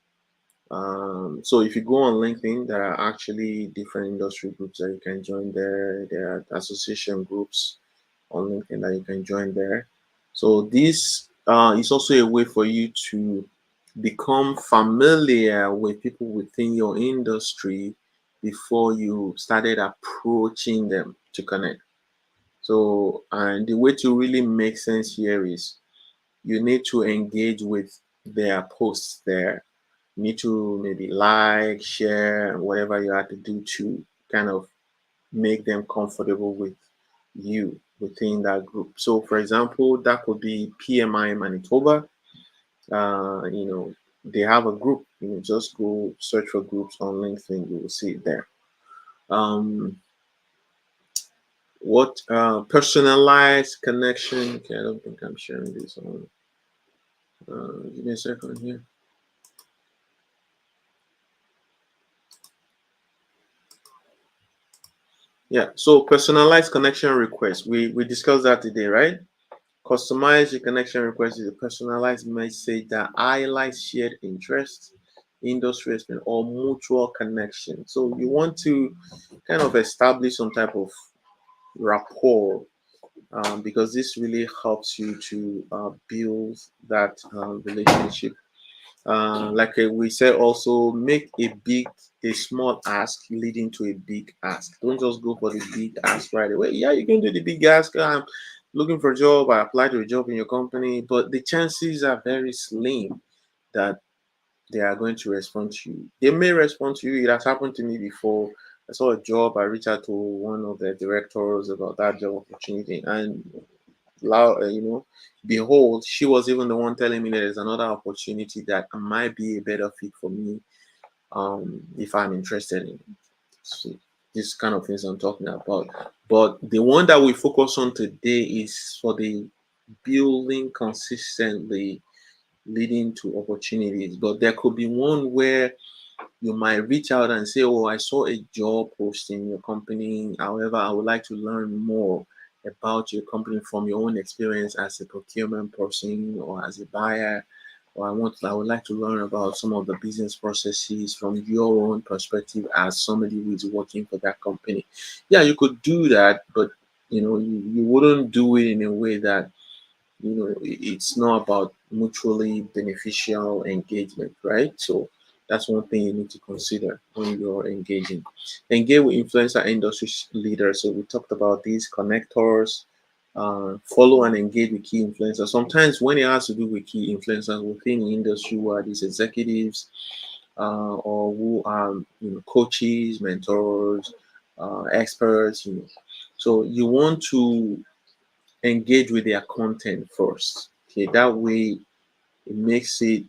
So if you go on LinkedIn, there are actually different industry groups that you can join there. There are association groups on LinkedIn that you can join there. So this is also a way for you to become familiar with people within your industry before you started approaching them to connect. So, and the way to really make sense here is you need to engage with their posts there. You need to maybe like, share, whatever you have to do to kind of make them comfortable with you within that group. So, for example, that could be PMI Manitoba. They have a group. Just go search for groups on LinkedIn. You will see it there. Um, what personalized connection? Okay, I don't think I'm sharing this on. Give me a second here. Yeah. So personalized connection request. We discussed that today, right? Customize your connection request is a personalized message that highlights shared interests, industry experience, or mutual connection. So you want to kind of establish some type of rapport, because this really helps you to build that relationship. We said, also make a small ask leading to a big ask. Don't just go for the big ask right away. Yeah, you can do the big ask. I'm looking for a job. I applied to a job in your company, but the chances are very slim that they are going to respond to you. They may respond to you. It has happened to me before. I saw a job. I reached out to one of the directors about that job opportunity, and behold, she was even the one telling me there's another opportunity that might be a better fit for me, if I'm interested in it. So this kind of things I'm talking about. But the one that we focus on today is for the building consistently leading to opportunities. But there could be one where you might reach out and say, "Oh, I saw a job post in your company. However, I would like to learn more about your company from your own experience as a procurement person or as a buyer. Or I would like to learn about some of the business processes from your own perspective as somebody who is working for that company." Yeah, you could do that, but you wouldn't do it in a way that it's not about mutually beneficial engagement, right? So that's one thing you need to consider when you're engaging. Engage with influencer industry leaders. So we talked about these connectors. Follow and engage with key influencers. Sometimes when it has to do with key influencers within the industry, who are these executives, or who are coaches, mentors, experts. So you want to engage with their content first. Okay, that way it makes it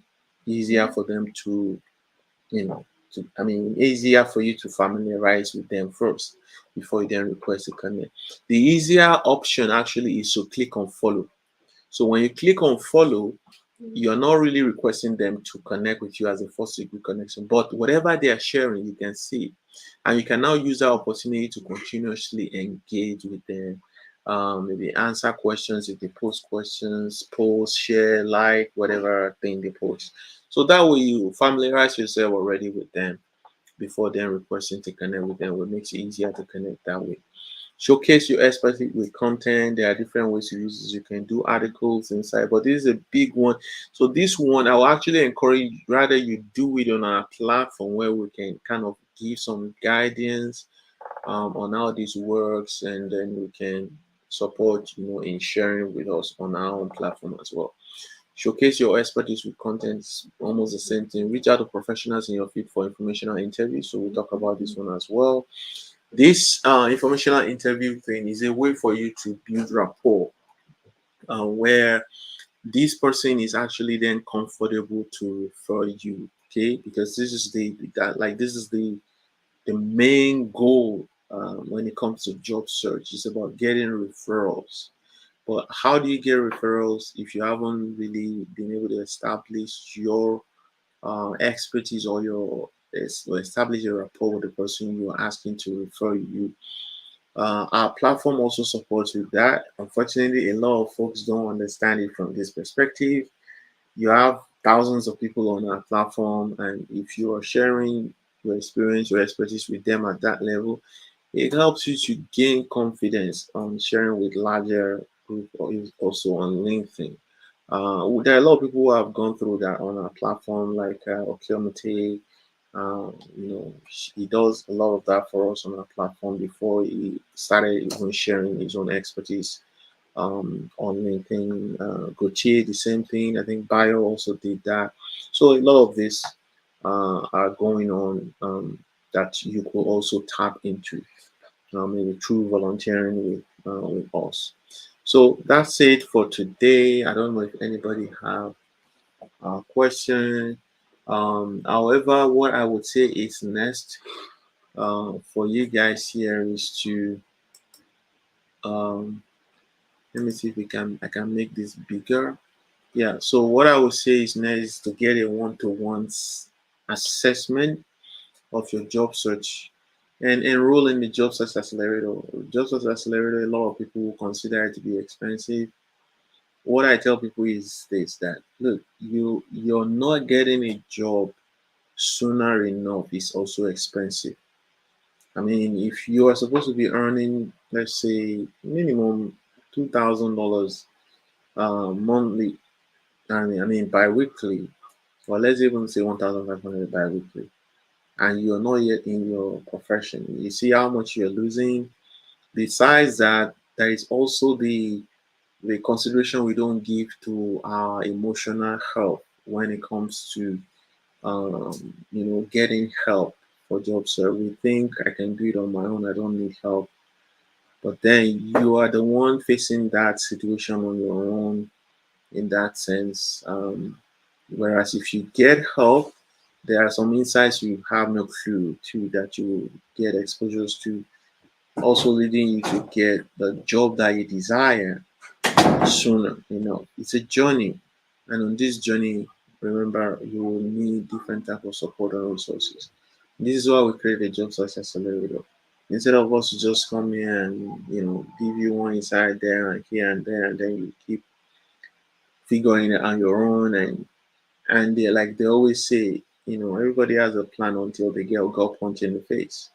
easier for them to, easier for you to familiarize with them first before you then request a connect. The easier option actually is to click on follow. So when you click on follow, you're not really requesting them to connect with you as a first degree connection, but whatever they are sharing, you can see. And you can now use that opportunity to continuously engage with them. Maybe answer questions if they post questions, post, share, like, whatever thing they post. So that way you familiarize yourself already with them before then requesting to connect with them, what makes it easier to connect that way. Showcase your expertise with content. There are different ways to use this. You can do articles inside, but this is a big one. So this one, I will actually encourage rather you do it on our platform where we can kind of give some guidance on how this works, and then we can support in sharing with us on our own platform as well. Showcase your expertise with content, almost the same thing. Reach out to professionals in your field for informational interviews. So we'll talk about this one as well. This informational interview thing is a way for you to build rapport, where this person is actually then comfortable to refer you. Okay, because this is the main goal when it comes to job search. It's about getting referrals. But how do you get referrals if you haven't really been able to establish your expertise or establish a rapport with the person you are asking to refer you? Our platform also supports with that. Unfortunately, a lot of folks don't understand it from this perspective. You have thousands of people on our platform, and if you are sharing your experience, your expertise with them at that level, it helps you to gain confidence on sharing with larger group, or also on LinkedIn. There are a lot of people who have gone through that on our platform, like Okiomate. He does a lot of that for us on our platform before he started even sharing his own expertise on LinkedIn. Gauthier, the same thing. I think Bio also did that. So a lot of this are going on, that you could also tap into, maybe through volunteering with with us. So that's it for today. I don't know if anybody have a question. However, what I would say is next for you guys here is to um, let me see if I can make this bigger. Yeah. So what I would say is next is to get a one-to-one assessment of your job search and enroll in the job search accelerator. Job search accelerator, a lot of people will consider it to be expensive. What I tell people is this: that look, you're not getting a job sooner enough is also expensive. I mean, if you are supposed to be earning, let's say, minimum $2,000 monthly, I mean bi-weekly, or let's even say 1,500 bi-weekly, and you're not yet in your profession, you see how much you're losing. Besides that, there is also the consideration we don't give to our emotional health when it comes to getting help for job search. We think I can do it on my own, I don't need help. But then you are the one facing that situation on your own in that sense. Whereas if you get help, there are some insights you have no clue to that you get exposures to, also leading you to get the job that you desire sooner. It's a journey, and on this journey, remember you will need different type of support and resources. This is why we create a job search accelerator. Instead of us to just come here and give you one inside there and here and there, and then you keep figuring it on your own, and they, like they always say, everybody has a plan until they get got punched in the face.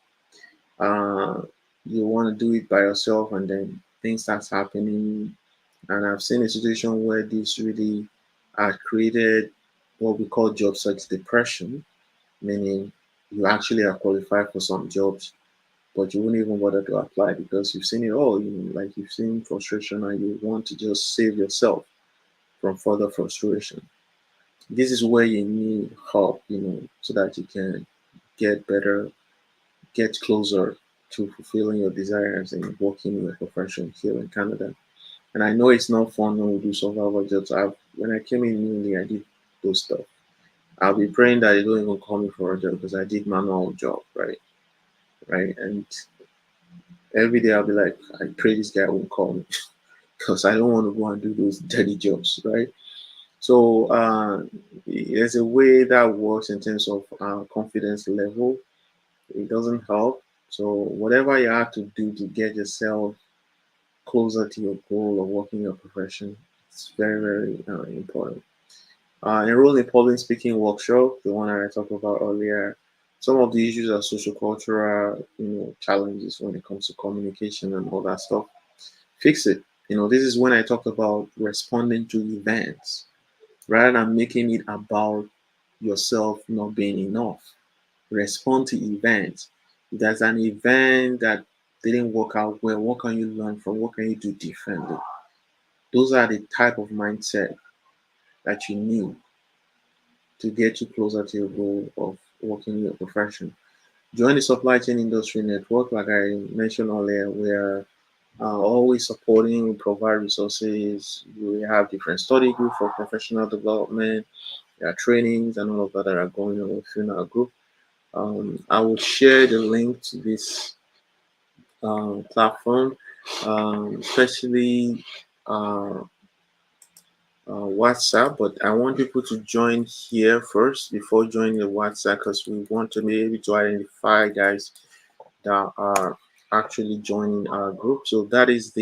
Uh, you want to do it by yourself, and then things starts happening. And I've seen a situation where this really created what we call job search depression, meaning you actually are qualified for some jobs, but you won't even bother to apply because you've seen it all. Like you've seen frustration, and you want to just save yourself from further frustration. This is where you need help, so that you can get better, get closer to fulfilling your desires and working in a profession here in Canada. And I know it's not fun when we do survival jobs. When I came in newly, I did those stuff. I'll be praying that they don't even call me for a job because I did manual job, right? Right. And every day I'll be like, I pray this guy won't call me because I don't want to go and do those dirty jobs, right? So there's a way that works in terms of confidence level. It doesn't help. So whatever you have to do to get yourself closer to your goal of working your profession, it's very, very important. Enroll in public speaking workshop, the one I talked about earlier. Some of the issues are social cultural, challenges when it comes to communication and all that stuff. Fix it. This is when I talked about responding to events rather than making it about yourself not being enough. Respond to events. If there's an event that didn't work out well, what can you learn from? What can you do differently? Those are the type of mindset that you need to get you closer to your goal of working in your profession. Join the supply chain industry network. Like I mentioned earlier, we are always supporting, we provide resources. We have different study groups for professional development. There are trainings and all of that are going on within our group. I will share the link to this platform, especially uh, WhatsApp, but I want people to join here first before joining the WhatsApp because we want to be able to identify guys that are actually joining our group. So that is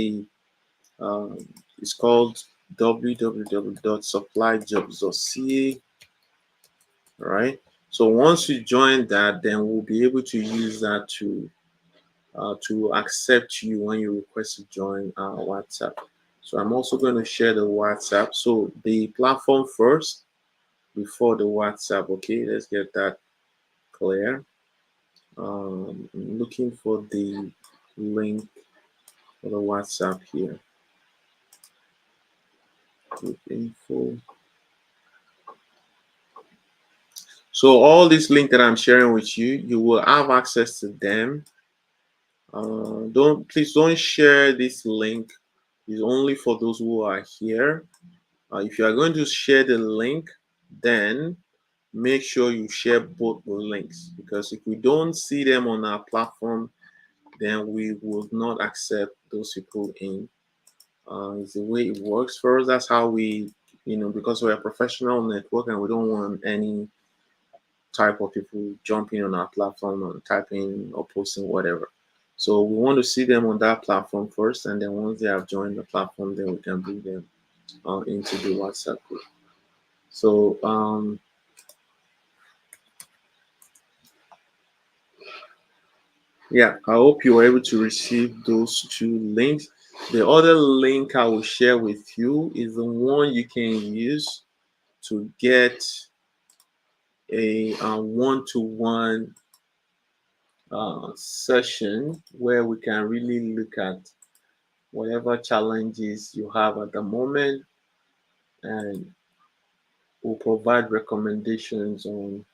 um, it's called www.supplyjobs.ca. All right. So once you join that, then we'll be able to use that to accept you when you request to join WhatsApp. So I'm also going to share the WhatsApp. So the platform first before the WhatsApp. Okay, let's get that clear. I'm looking for the link for the WhatsApp here. Group info. So all these links that I'm sharing with you, you will have access to them Please don't share this link. It's only for those who are here. If you are going to share the link, then make sure you share both the links, because if we don't see them on our platform, then we will not accept those people in. It's the way it works for us. That's how we, because we're a professional network and we don't want any type of people jumping on our platform and typing or posting whatever. So we want to see them on that platform first, and then once they have joined the platform, then we can bring them into the WhatsApp group. So yeah, I hope you were able to receive those two links. The other link I will share with you is the one you can use to get a one-to-one session where we can really look at whatever challenges you have at the moment, and we'll provide recommendations on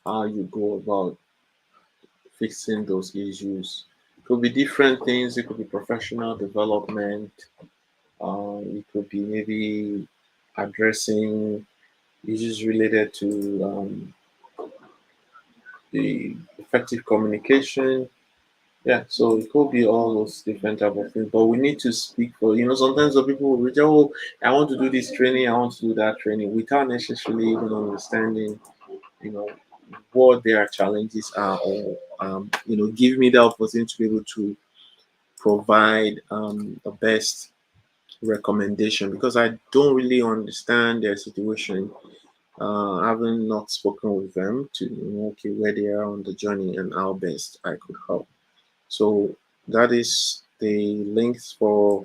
how you go about fixing those issues. It could be different things. It could be professional development. It could be maybe addressing issues related to the effective communication. Yeah, so it could be all those different type of things, but we need to speak for, sometimes the people will reach, oh, I want to do this training, I want to do that training, without necessarily even understanding, you know, what their challenges are, or, give me the opportunity to be able to provide the best recommendation, because I don't really understand their situation. Having not spoken with them to know, okay, where they are on the journey and how best I could help. So that is the links for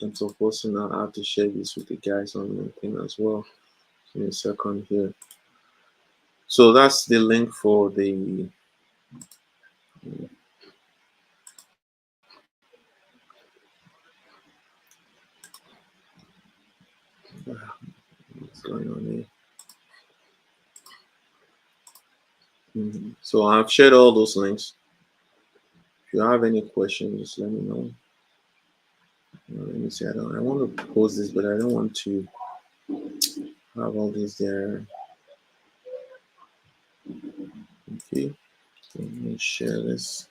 Interposting. I have to share this with the guys on LinkedIn as well in a second here. So that's the link for the what's going on here. So I've shared all those links. If you have any questions, just let me know. Let me see. I want to post this, but I don't want to have all this there. Okay, let me share this.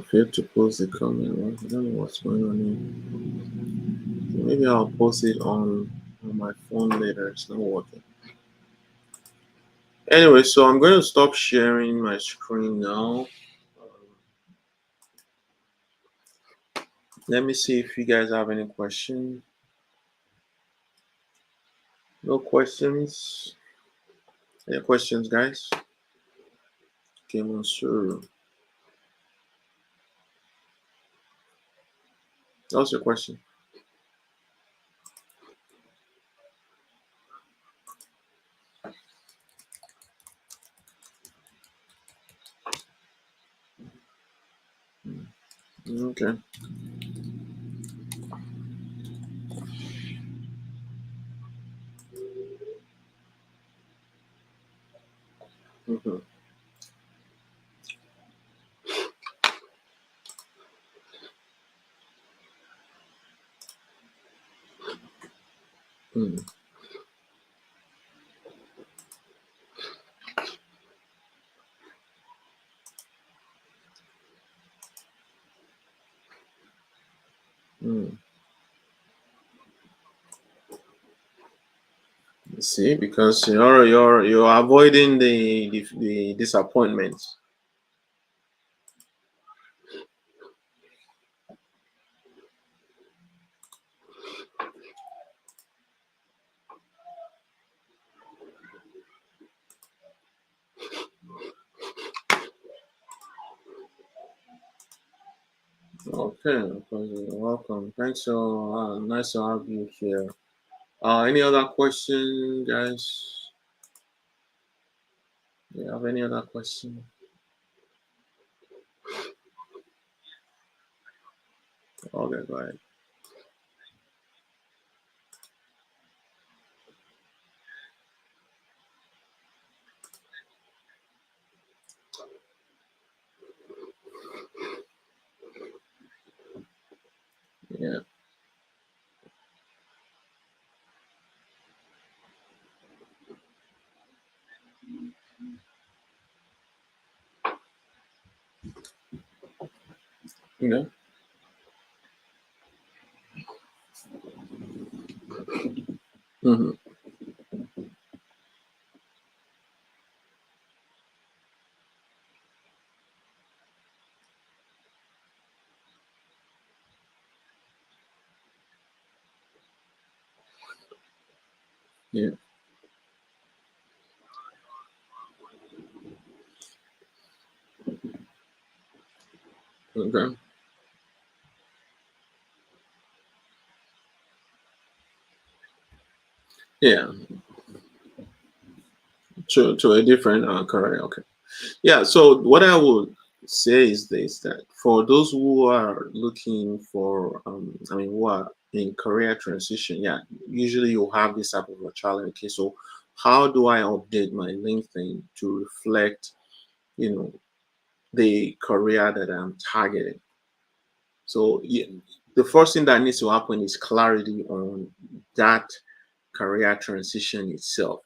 Failed to post the comment. I don't know what's going on here. Maybe I'll post it on my phone later. It's not working. Anyway, so I'm going to stop sharing my screen now. Let me see if you guys have any questions. No questions? Any questions, guys? Okay, Monsieur. What's your question? Okay. Mm-hmm. Mm-hmm. Mm. See, because you're avoiding the disappointments. Okay, you're welcome. Thanks. So nice to have you here. Any other question, guys? Do you have any other question? Okay, go ahead. Yeah. Yeah. Hmm. Yeah. Okay. Yeah. To a different career. Okay. Yeah. So what I would say is this: that for those who are looking for, I mean, who are in career transition, yeah, usually you have this type of a challenge. Okay, so how do I update my LinkedIn to reflect, you know, the career that I'm targeting? So yeah, the first thing that needs to happen is clarity on that career transition itself.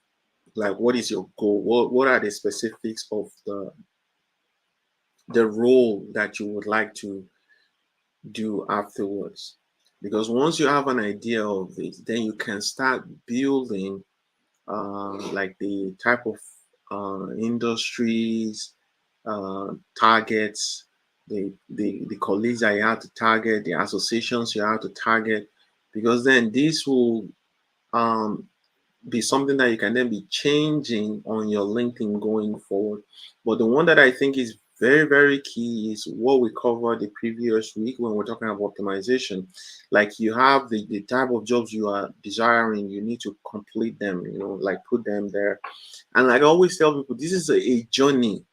Like, what is your goal? What are the specifics of the role that you would like to do afterwards? Because once you have an idea of it, then you can start building like the type of industries, targets, the colleagues that you have to target, the associations you have to target, because then this will um, be something that you can then be changing on your LinkedIn going forward. But the one that I think is very, very key is what we covered the previous week when we're talking about optimization. Like, you have the type of jobs you are desiring, you need to complete them, like put them there. And like I always tell people, this is a journey.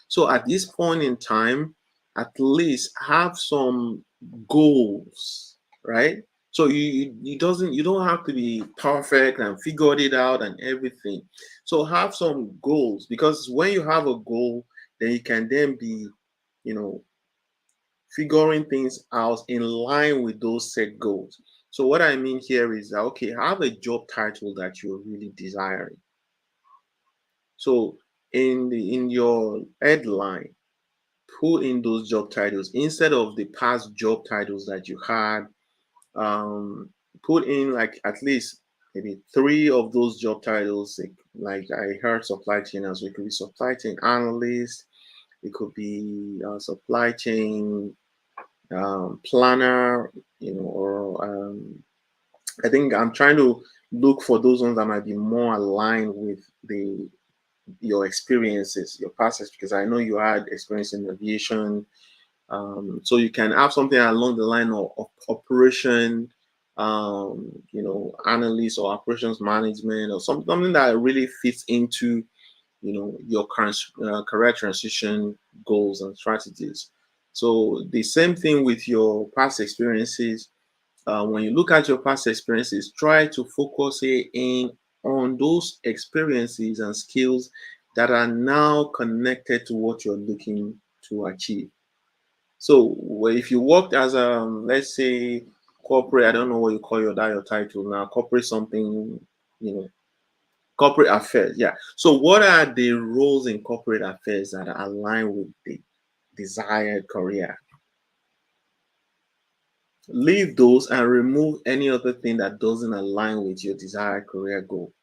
So at this point in time, at least have some goals, right? So you don't have to be perfect and figured it out and everything. So have some goals, because when you have a goal, then you can then be, you know, figuring things out in line with those set goals. So what I mean here is that, okay, have a job title that you're really desiring. So in your headline, put in those job titles instead of the past job titles that you had. Put in like at least maybe three of those job titles. Like I heard supply chain as well. It could be supply chain analyst. It could be supply chain planner. Or I think I'm trying to look for those ones that might be more aligned with the your experiences, your past because I know you had experience in aviation. So you can have something along the line of operation, analyst or operations management, or something that really fits into, your current career transition goals and strategies. So the same thing with your past experiences. When you look at your past experiences, try to focus in on those experiences and skills that are now connected to what you're looking to achieve. So if you worked as let's say corporate, I don't know what you call your title now, corporate something, you know, corporate affairs. Yeah. So what are the roles in corporate affairs that align with the desired career? Leave those and remove any other thing that doesn't align with your desired career goal.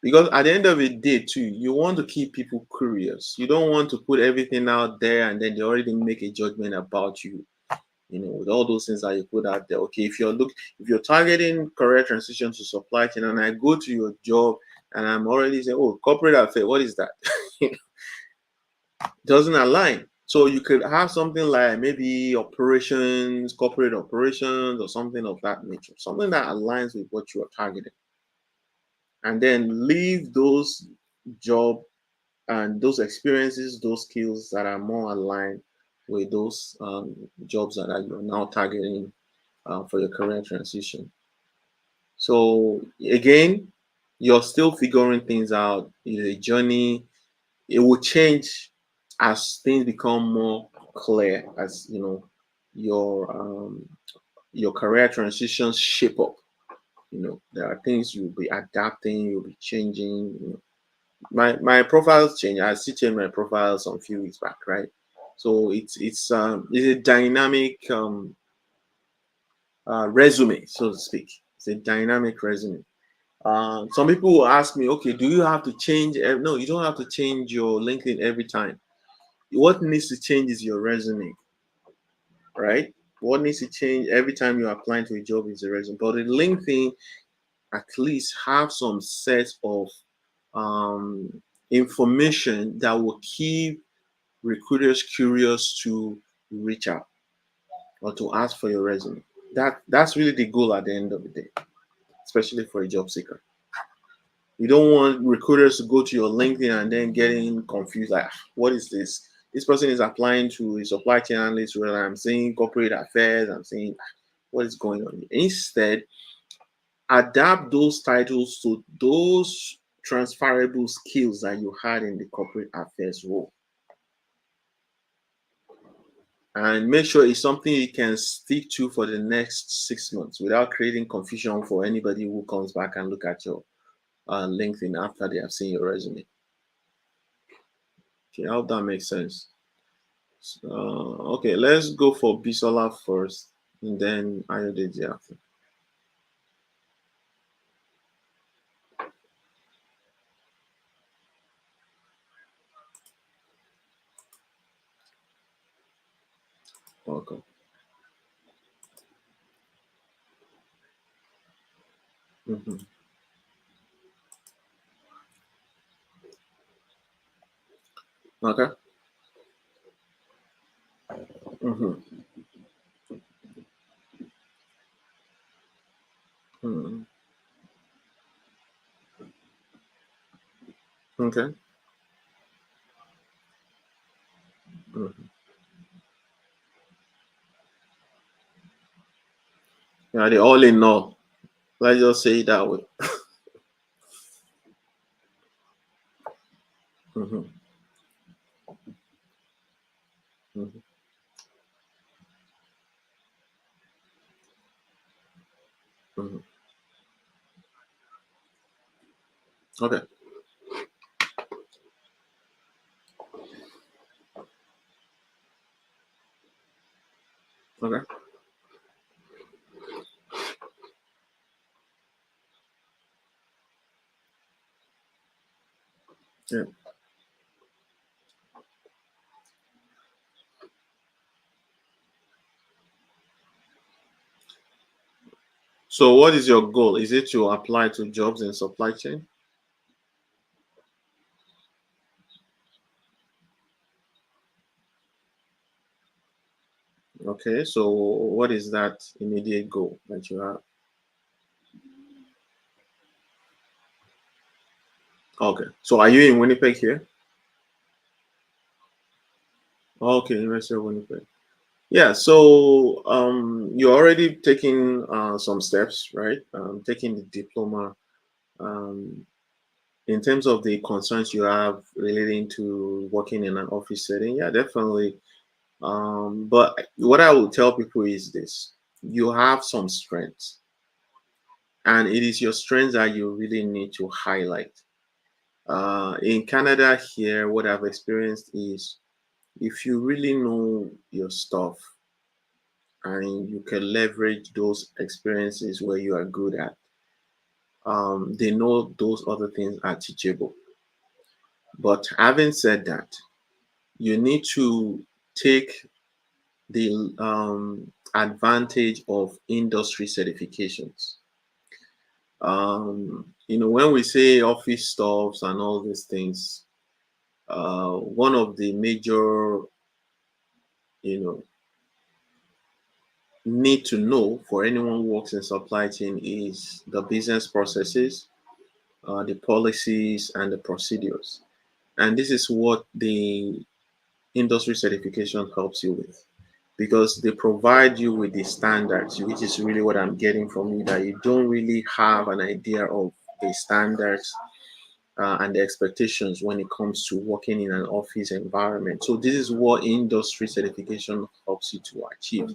Because at the end of the day, too, you want to keep people curious. You don't want to put everything out there and then they already make a judgment about you. With all those things that you put out there. Okay, if you're targeting career transition to supply chain, and I go to your job and I'm already saying, oh, corporate affair, what is that? Doesn't align. So you could have something like maybe operations, corporate operations, or something of that nature, something that aligns with what you are targeting, and then leave those job and those experiences, those skills that are more aligned with those jobs that you're now targeting for your career transition. So again, you're still figuring things out. It's a journey. It will change as things become more clear, as you know your career transitions shape up. There are things you'll be adapting, you'll be changing. My profiles change. I still changed my profile some few weeks back, right? So it's a dynamic resume, so to speak. It's a dynamic resume. Some people will ask me, okay, do you have to change? No, you don't have to change your LinkedIn every time. What needs to change is your resume, right? What needs to change every time you're applying to a job is the resume. But in LinkedIn, at least have some set of um, information that will keep recruiters curious to reach out or to ask for your resume. That's really the goal at the end of the day, especially for a job seeker. You don't want recruiters to go to your LinkedIn and then getting confused, like, what is this? This person is applying to a supply chain analyst role. I'm saying corporate affairs. I'm saying, what is going on? Instead, adapt those titles to those transferable skills that you had in the corporate affairs role. And make sure it's something you can stick to for the next 6 months without creating confusion for anybody who comes back and look at your LinkedIn after they have seen your resume. Okay, I hope that makes sense. Okay, let's go for Bisola first, and then Ayodeji after. Welcome. Mm-hmm. Okay. Mm-hmm. Mm-hmm. Okay. Mm-hmm. Yeah, they all in all. Let's just say it that way. Mm-hmm. Mm-hmm. Mm-hmm. Okay. Okay. Yeah. So, what is your goal? Is it to apply to jobs in supply chain? Okay. So, what is that immediate goal that you have? Okay. So, are you in Winnipeg here? Okay, University of Winnipeg. Yeah. So, you're already taking some steps, right? Taking the diploma. Um, in terms of the concerns you have relating to working in an office setting, yeah, definitely. But what I will tell people is this: you have some strengths, and it is your strengths that you really need to highlight. In Canada, here, what I've experienced is if you really know your stuff and you can leverage those experiences where you are good at, they know those other things are teachable. But having said that, you need to take the advantage of industry certifications. When we say office stuffs and all these things, one of the major, you know, need to know for anyone who works in supply chain is the business processes, the policies, and the procedures. And this is what the industry certification helps you with, because they provide you with the standards, which is really what I'm getting from you, that you don't really have an idea of the standards and the expectations when it comes to working in an office environment. So this is what industry certification helps you to achieve.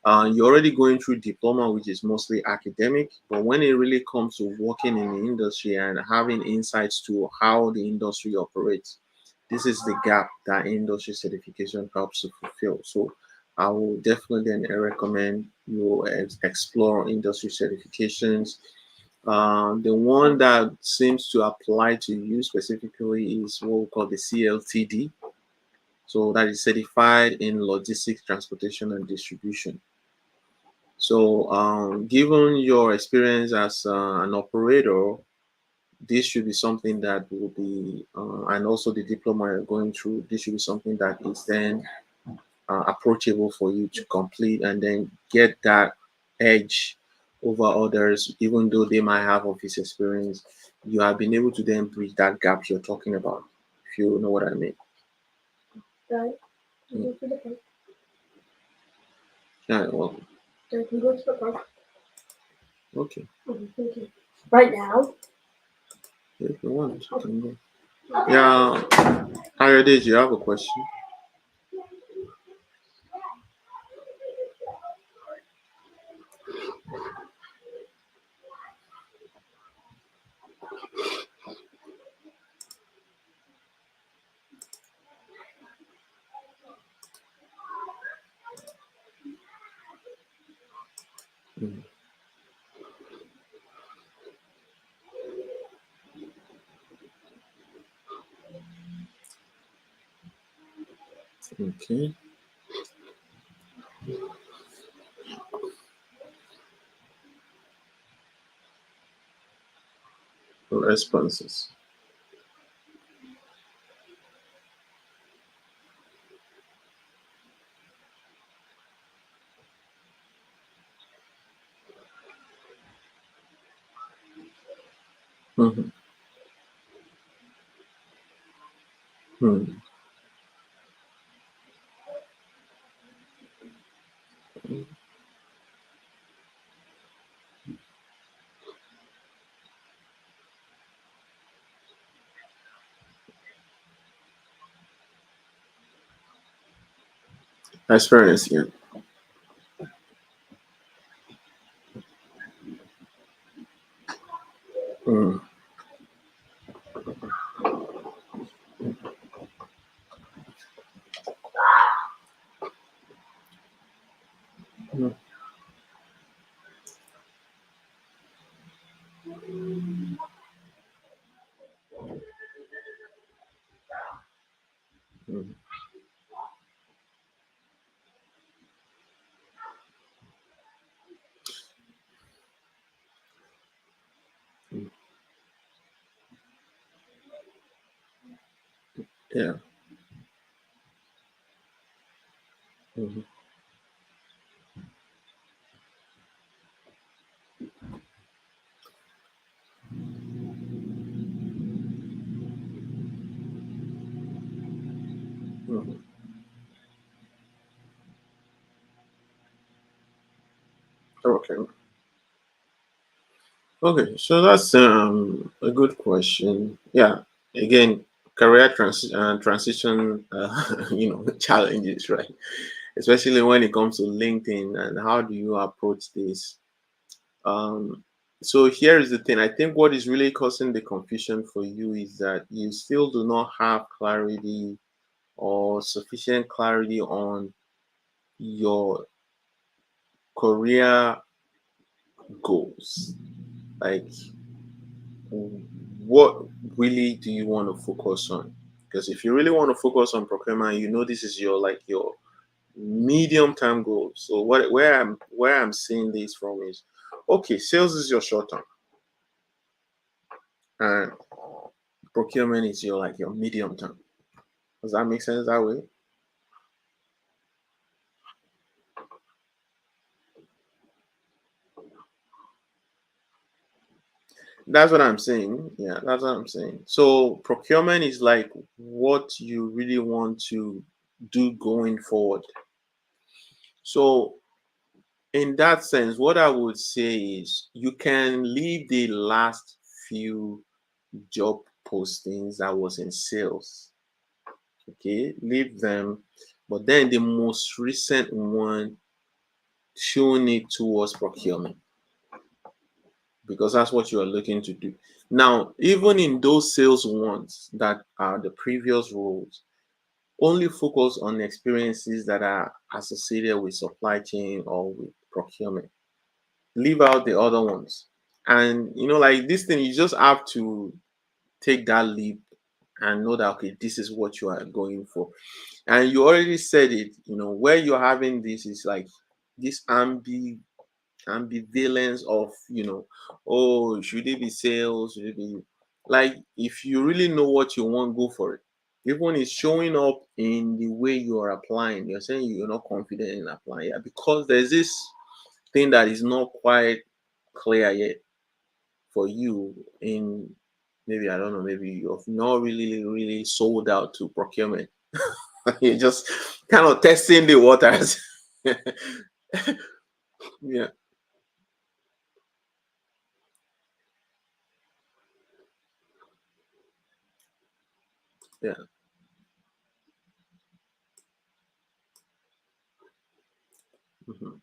You're already going through diploma, which is mostly academic, but when it really comes to working in the industry and having insights to how the industry operates, this is the gap that industry certification helps to fulfill. So I will definitely recommend you explore industry certifications. The one that seems to apply to you specifically is what we call the CLTD. So that is certified in logistics, transportation, and distribution. So, given your experience as an operator, this should be something that will be, and also the diploma you're going through, this should be something that is then approachable for you to complete and then get that edge over others, even though they might have office experience. You have been able to then bridge that gap you're talking about, if you know what I mean. Right. Mm. Go to the park. Yeah, well, I can go to the park. okay. Thank you. Right now? If you want, you can go. Yeah, Ayode, do you have a question? Mm, okay. Responses. Mhm, mhm, experience, yeah. Mm, mm, mm, mm. Yeah. Mhm, mhm. Okay. Okay. So that's a good question. Yeah. Again, transition, challenges, right? Especially when it comes to LinkedIn and how do you approach this? Um, so here is the thing. I think what is really causing the confusion for you is that you still do not have clarity or sufficient clarity on your career goals. Like, what really do you want to focus on? Because if you really want to focus on procurement, this is your medium term goal. So where I'm seeing this from is, okay, sales is your short term, and procurement is your medium term. Does that make sense that way? That's what I'm saying. Yeah, that's what I'm saying. So procurement is like what you really want to do going forward. So in that sense, what I would say is you can leave the last few job postings that was in sales. Okay, leave them. But then the most recent one, tune it towards procurement because that's what you are looking to do. Now, even in those sales ones that are the previous roles, only focus on experiences that are associated with supply chain or with procurement. Leave out the other ones. And like this thing, you just have to take that leap and know that okay, this is what you are going for. And you already said it, where you're having this is like this ambivalence of oh, should it be sales, should it be like, if you really know what you want, go for it. Even it's showing up in the way you are applying. You're saying you're not confident in applying, yeah, because there's this thing that is not quite clear yet for you in, maybe I don't know, maybe you've not really sold out to procurement. You're just kind of testing the waters. Yeah. Yeah. Mhm.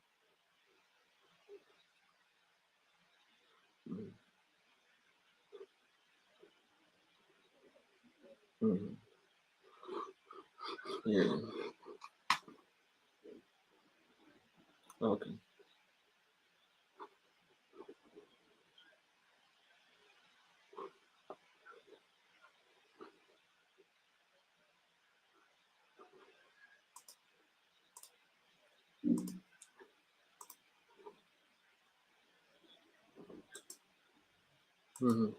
Mhm. Mhm. Yeah. Okay. Mhm.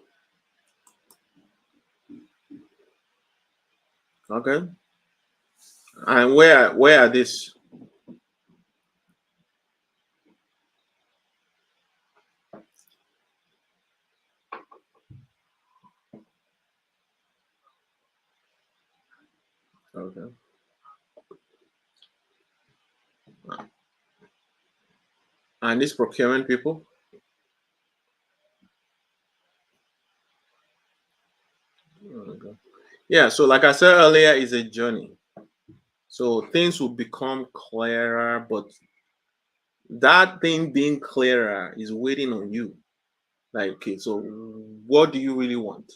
Okay. And where are this? Okay. And these procurement people? Okay. Yeah. So like I said earlier, it's a journey. So things will become clearer, but that thing being clearer is waiting on you. Like, okay, so what do you really want?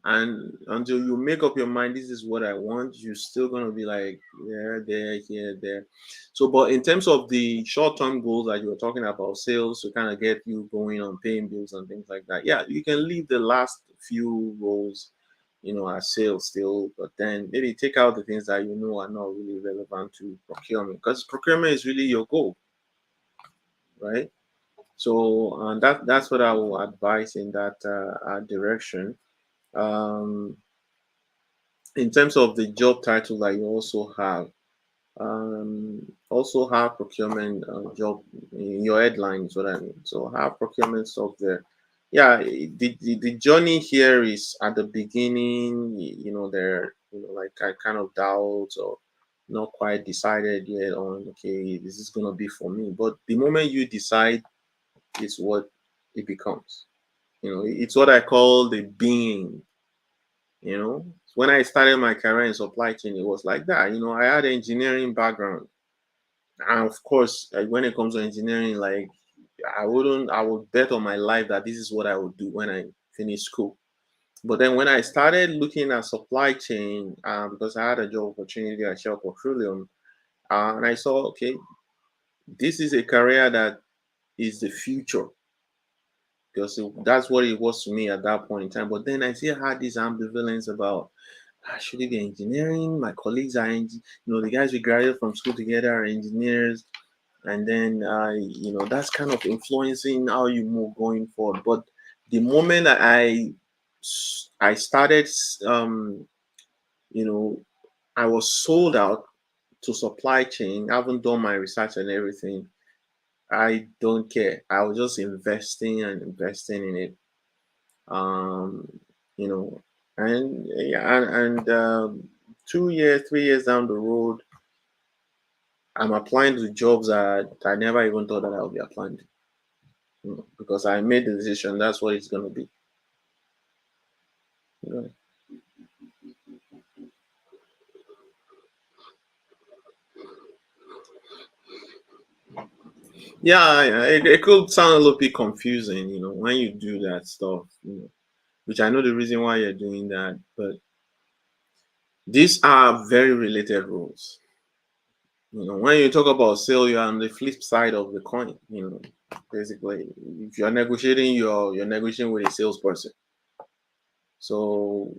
And until you make up your mind, this is what I want, you're still gonna be like there, here, there. So, but in terms of the short-term goals that you were talking about, sales to kind of get you going on paying bills and things like that, yeah, you can leave the last few roles, as sales still, but then maybe take out the things that you know are not really relevant to procurement, because procurement is really your goal, right? So, that's what I will advise in that direction. Um, in terms of the job title that you also have procurement job in your headline is what I mean. So have procurement stuff there. Yeah, the journey here is at the beginning. There, like I kind of doubt or not quite decided yet on, okay, this is gonna be for me. But the moment you decide, is what it becomes. It's what I call the being. When I started my career in supply chain, it was like that. I had engineering background, and of course, when it comes to engineering, like I would bet on my life that this is what I would do when I finish school. But then when I started looking at supply chain, because I had a job opportunity at Shell Petroleum, and I saw, okay, this is a career that is the future, because that's what it was to me at that point in time. But then I still had this ambivalence about, should it be engineering? My colleagues are, the guys we graduated from school together are engineers, and then that's kind of influencing how you move going forward. But the moment that I started, you know, I was sold out to supply chain. I haven't done my research and everything. I don't care. I was just investing and investing in it. You know, and yeah, and 2 years, 3 years down the road, I'm applying to jobs that I never even thought that I would be applying to, because I made the decision. That's what it's going to be. You know? Yeah, it could sound a little bit confusing, when you do that stuff, which I know the reason why you're doing that, but these are very related roles. When you talk about sale, you're on the flip side of the coin. Basically, if you're negotiating, you're negotiating with a salesperson. So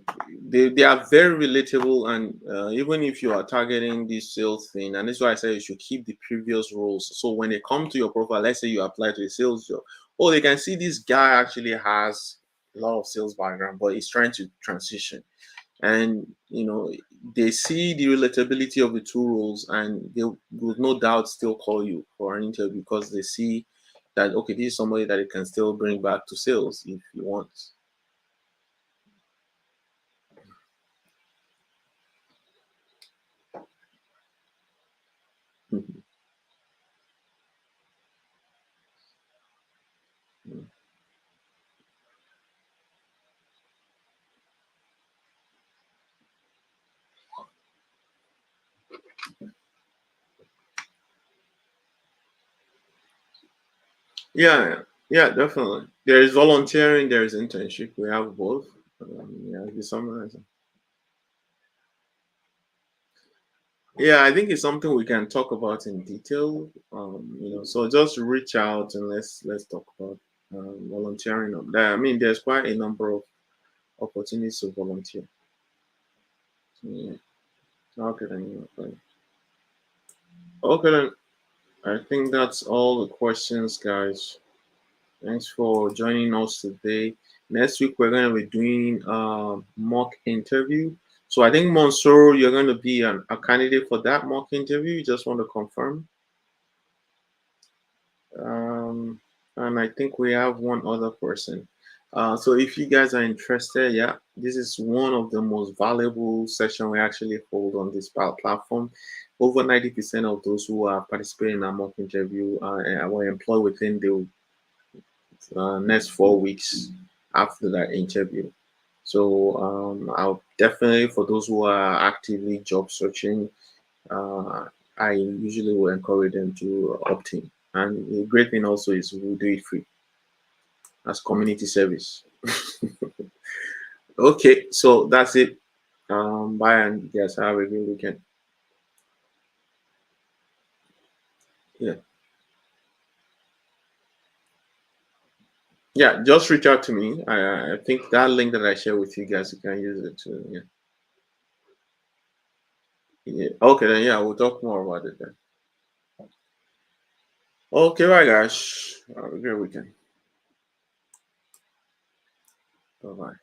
they are very relatable, and even if you are targeting this sales thing, and that's why I say you should keep the previous roles. So when they come to your profile, let's say you apply to a sales job, oh, they can see this guy actually has a lot of sales background, but he's trying to transition, and they see the relatability of the two roles, and they will no doubt still call you for an interview because they see that, okay, this is somebody that they can still bring back to sales if you want. Yeah, yeah, definitely. There is volunteering, there is internship. We have both. Yeah, if you summarize it. Yeah, I think it's something we can talk about in detail. So just reach out and let's talk about volunteering. I mean, there's quite a number of opportunities to volunteer. Yeah. Okay then. Yeah, fine. Okay then. I think that's all the questions, guys. Thanks for joining us today. Next week we're going to be doing a mock interview. So I think Mansour, you're going to be a candidate for that mock interview. You just want to confirm. Um, and I think we have one other person. So if you guys are interested, yeah, this is one of the most valuable session we actually hold on this platform. Over 90% of those who are participating in our mock interview were employed within the next 4 weeks after that interview. So I'll definitely, for those who are actively job searching, uh, I usually will encourage them to opt in. And the great thing also is we do it free as community service. Okay, so that's it. Bye, and yes, have a good weekend. Yeah, yeah. Just reach out to me. I think that link that I share with you guys, you can use it too. Yeah. Yeah. Okay, then yeah, we'll talk more about it then. Okay, bye guys. Have a great weekend. Bye bye.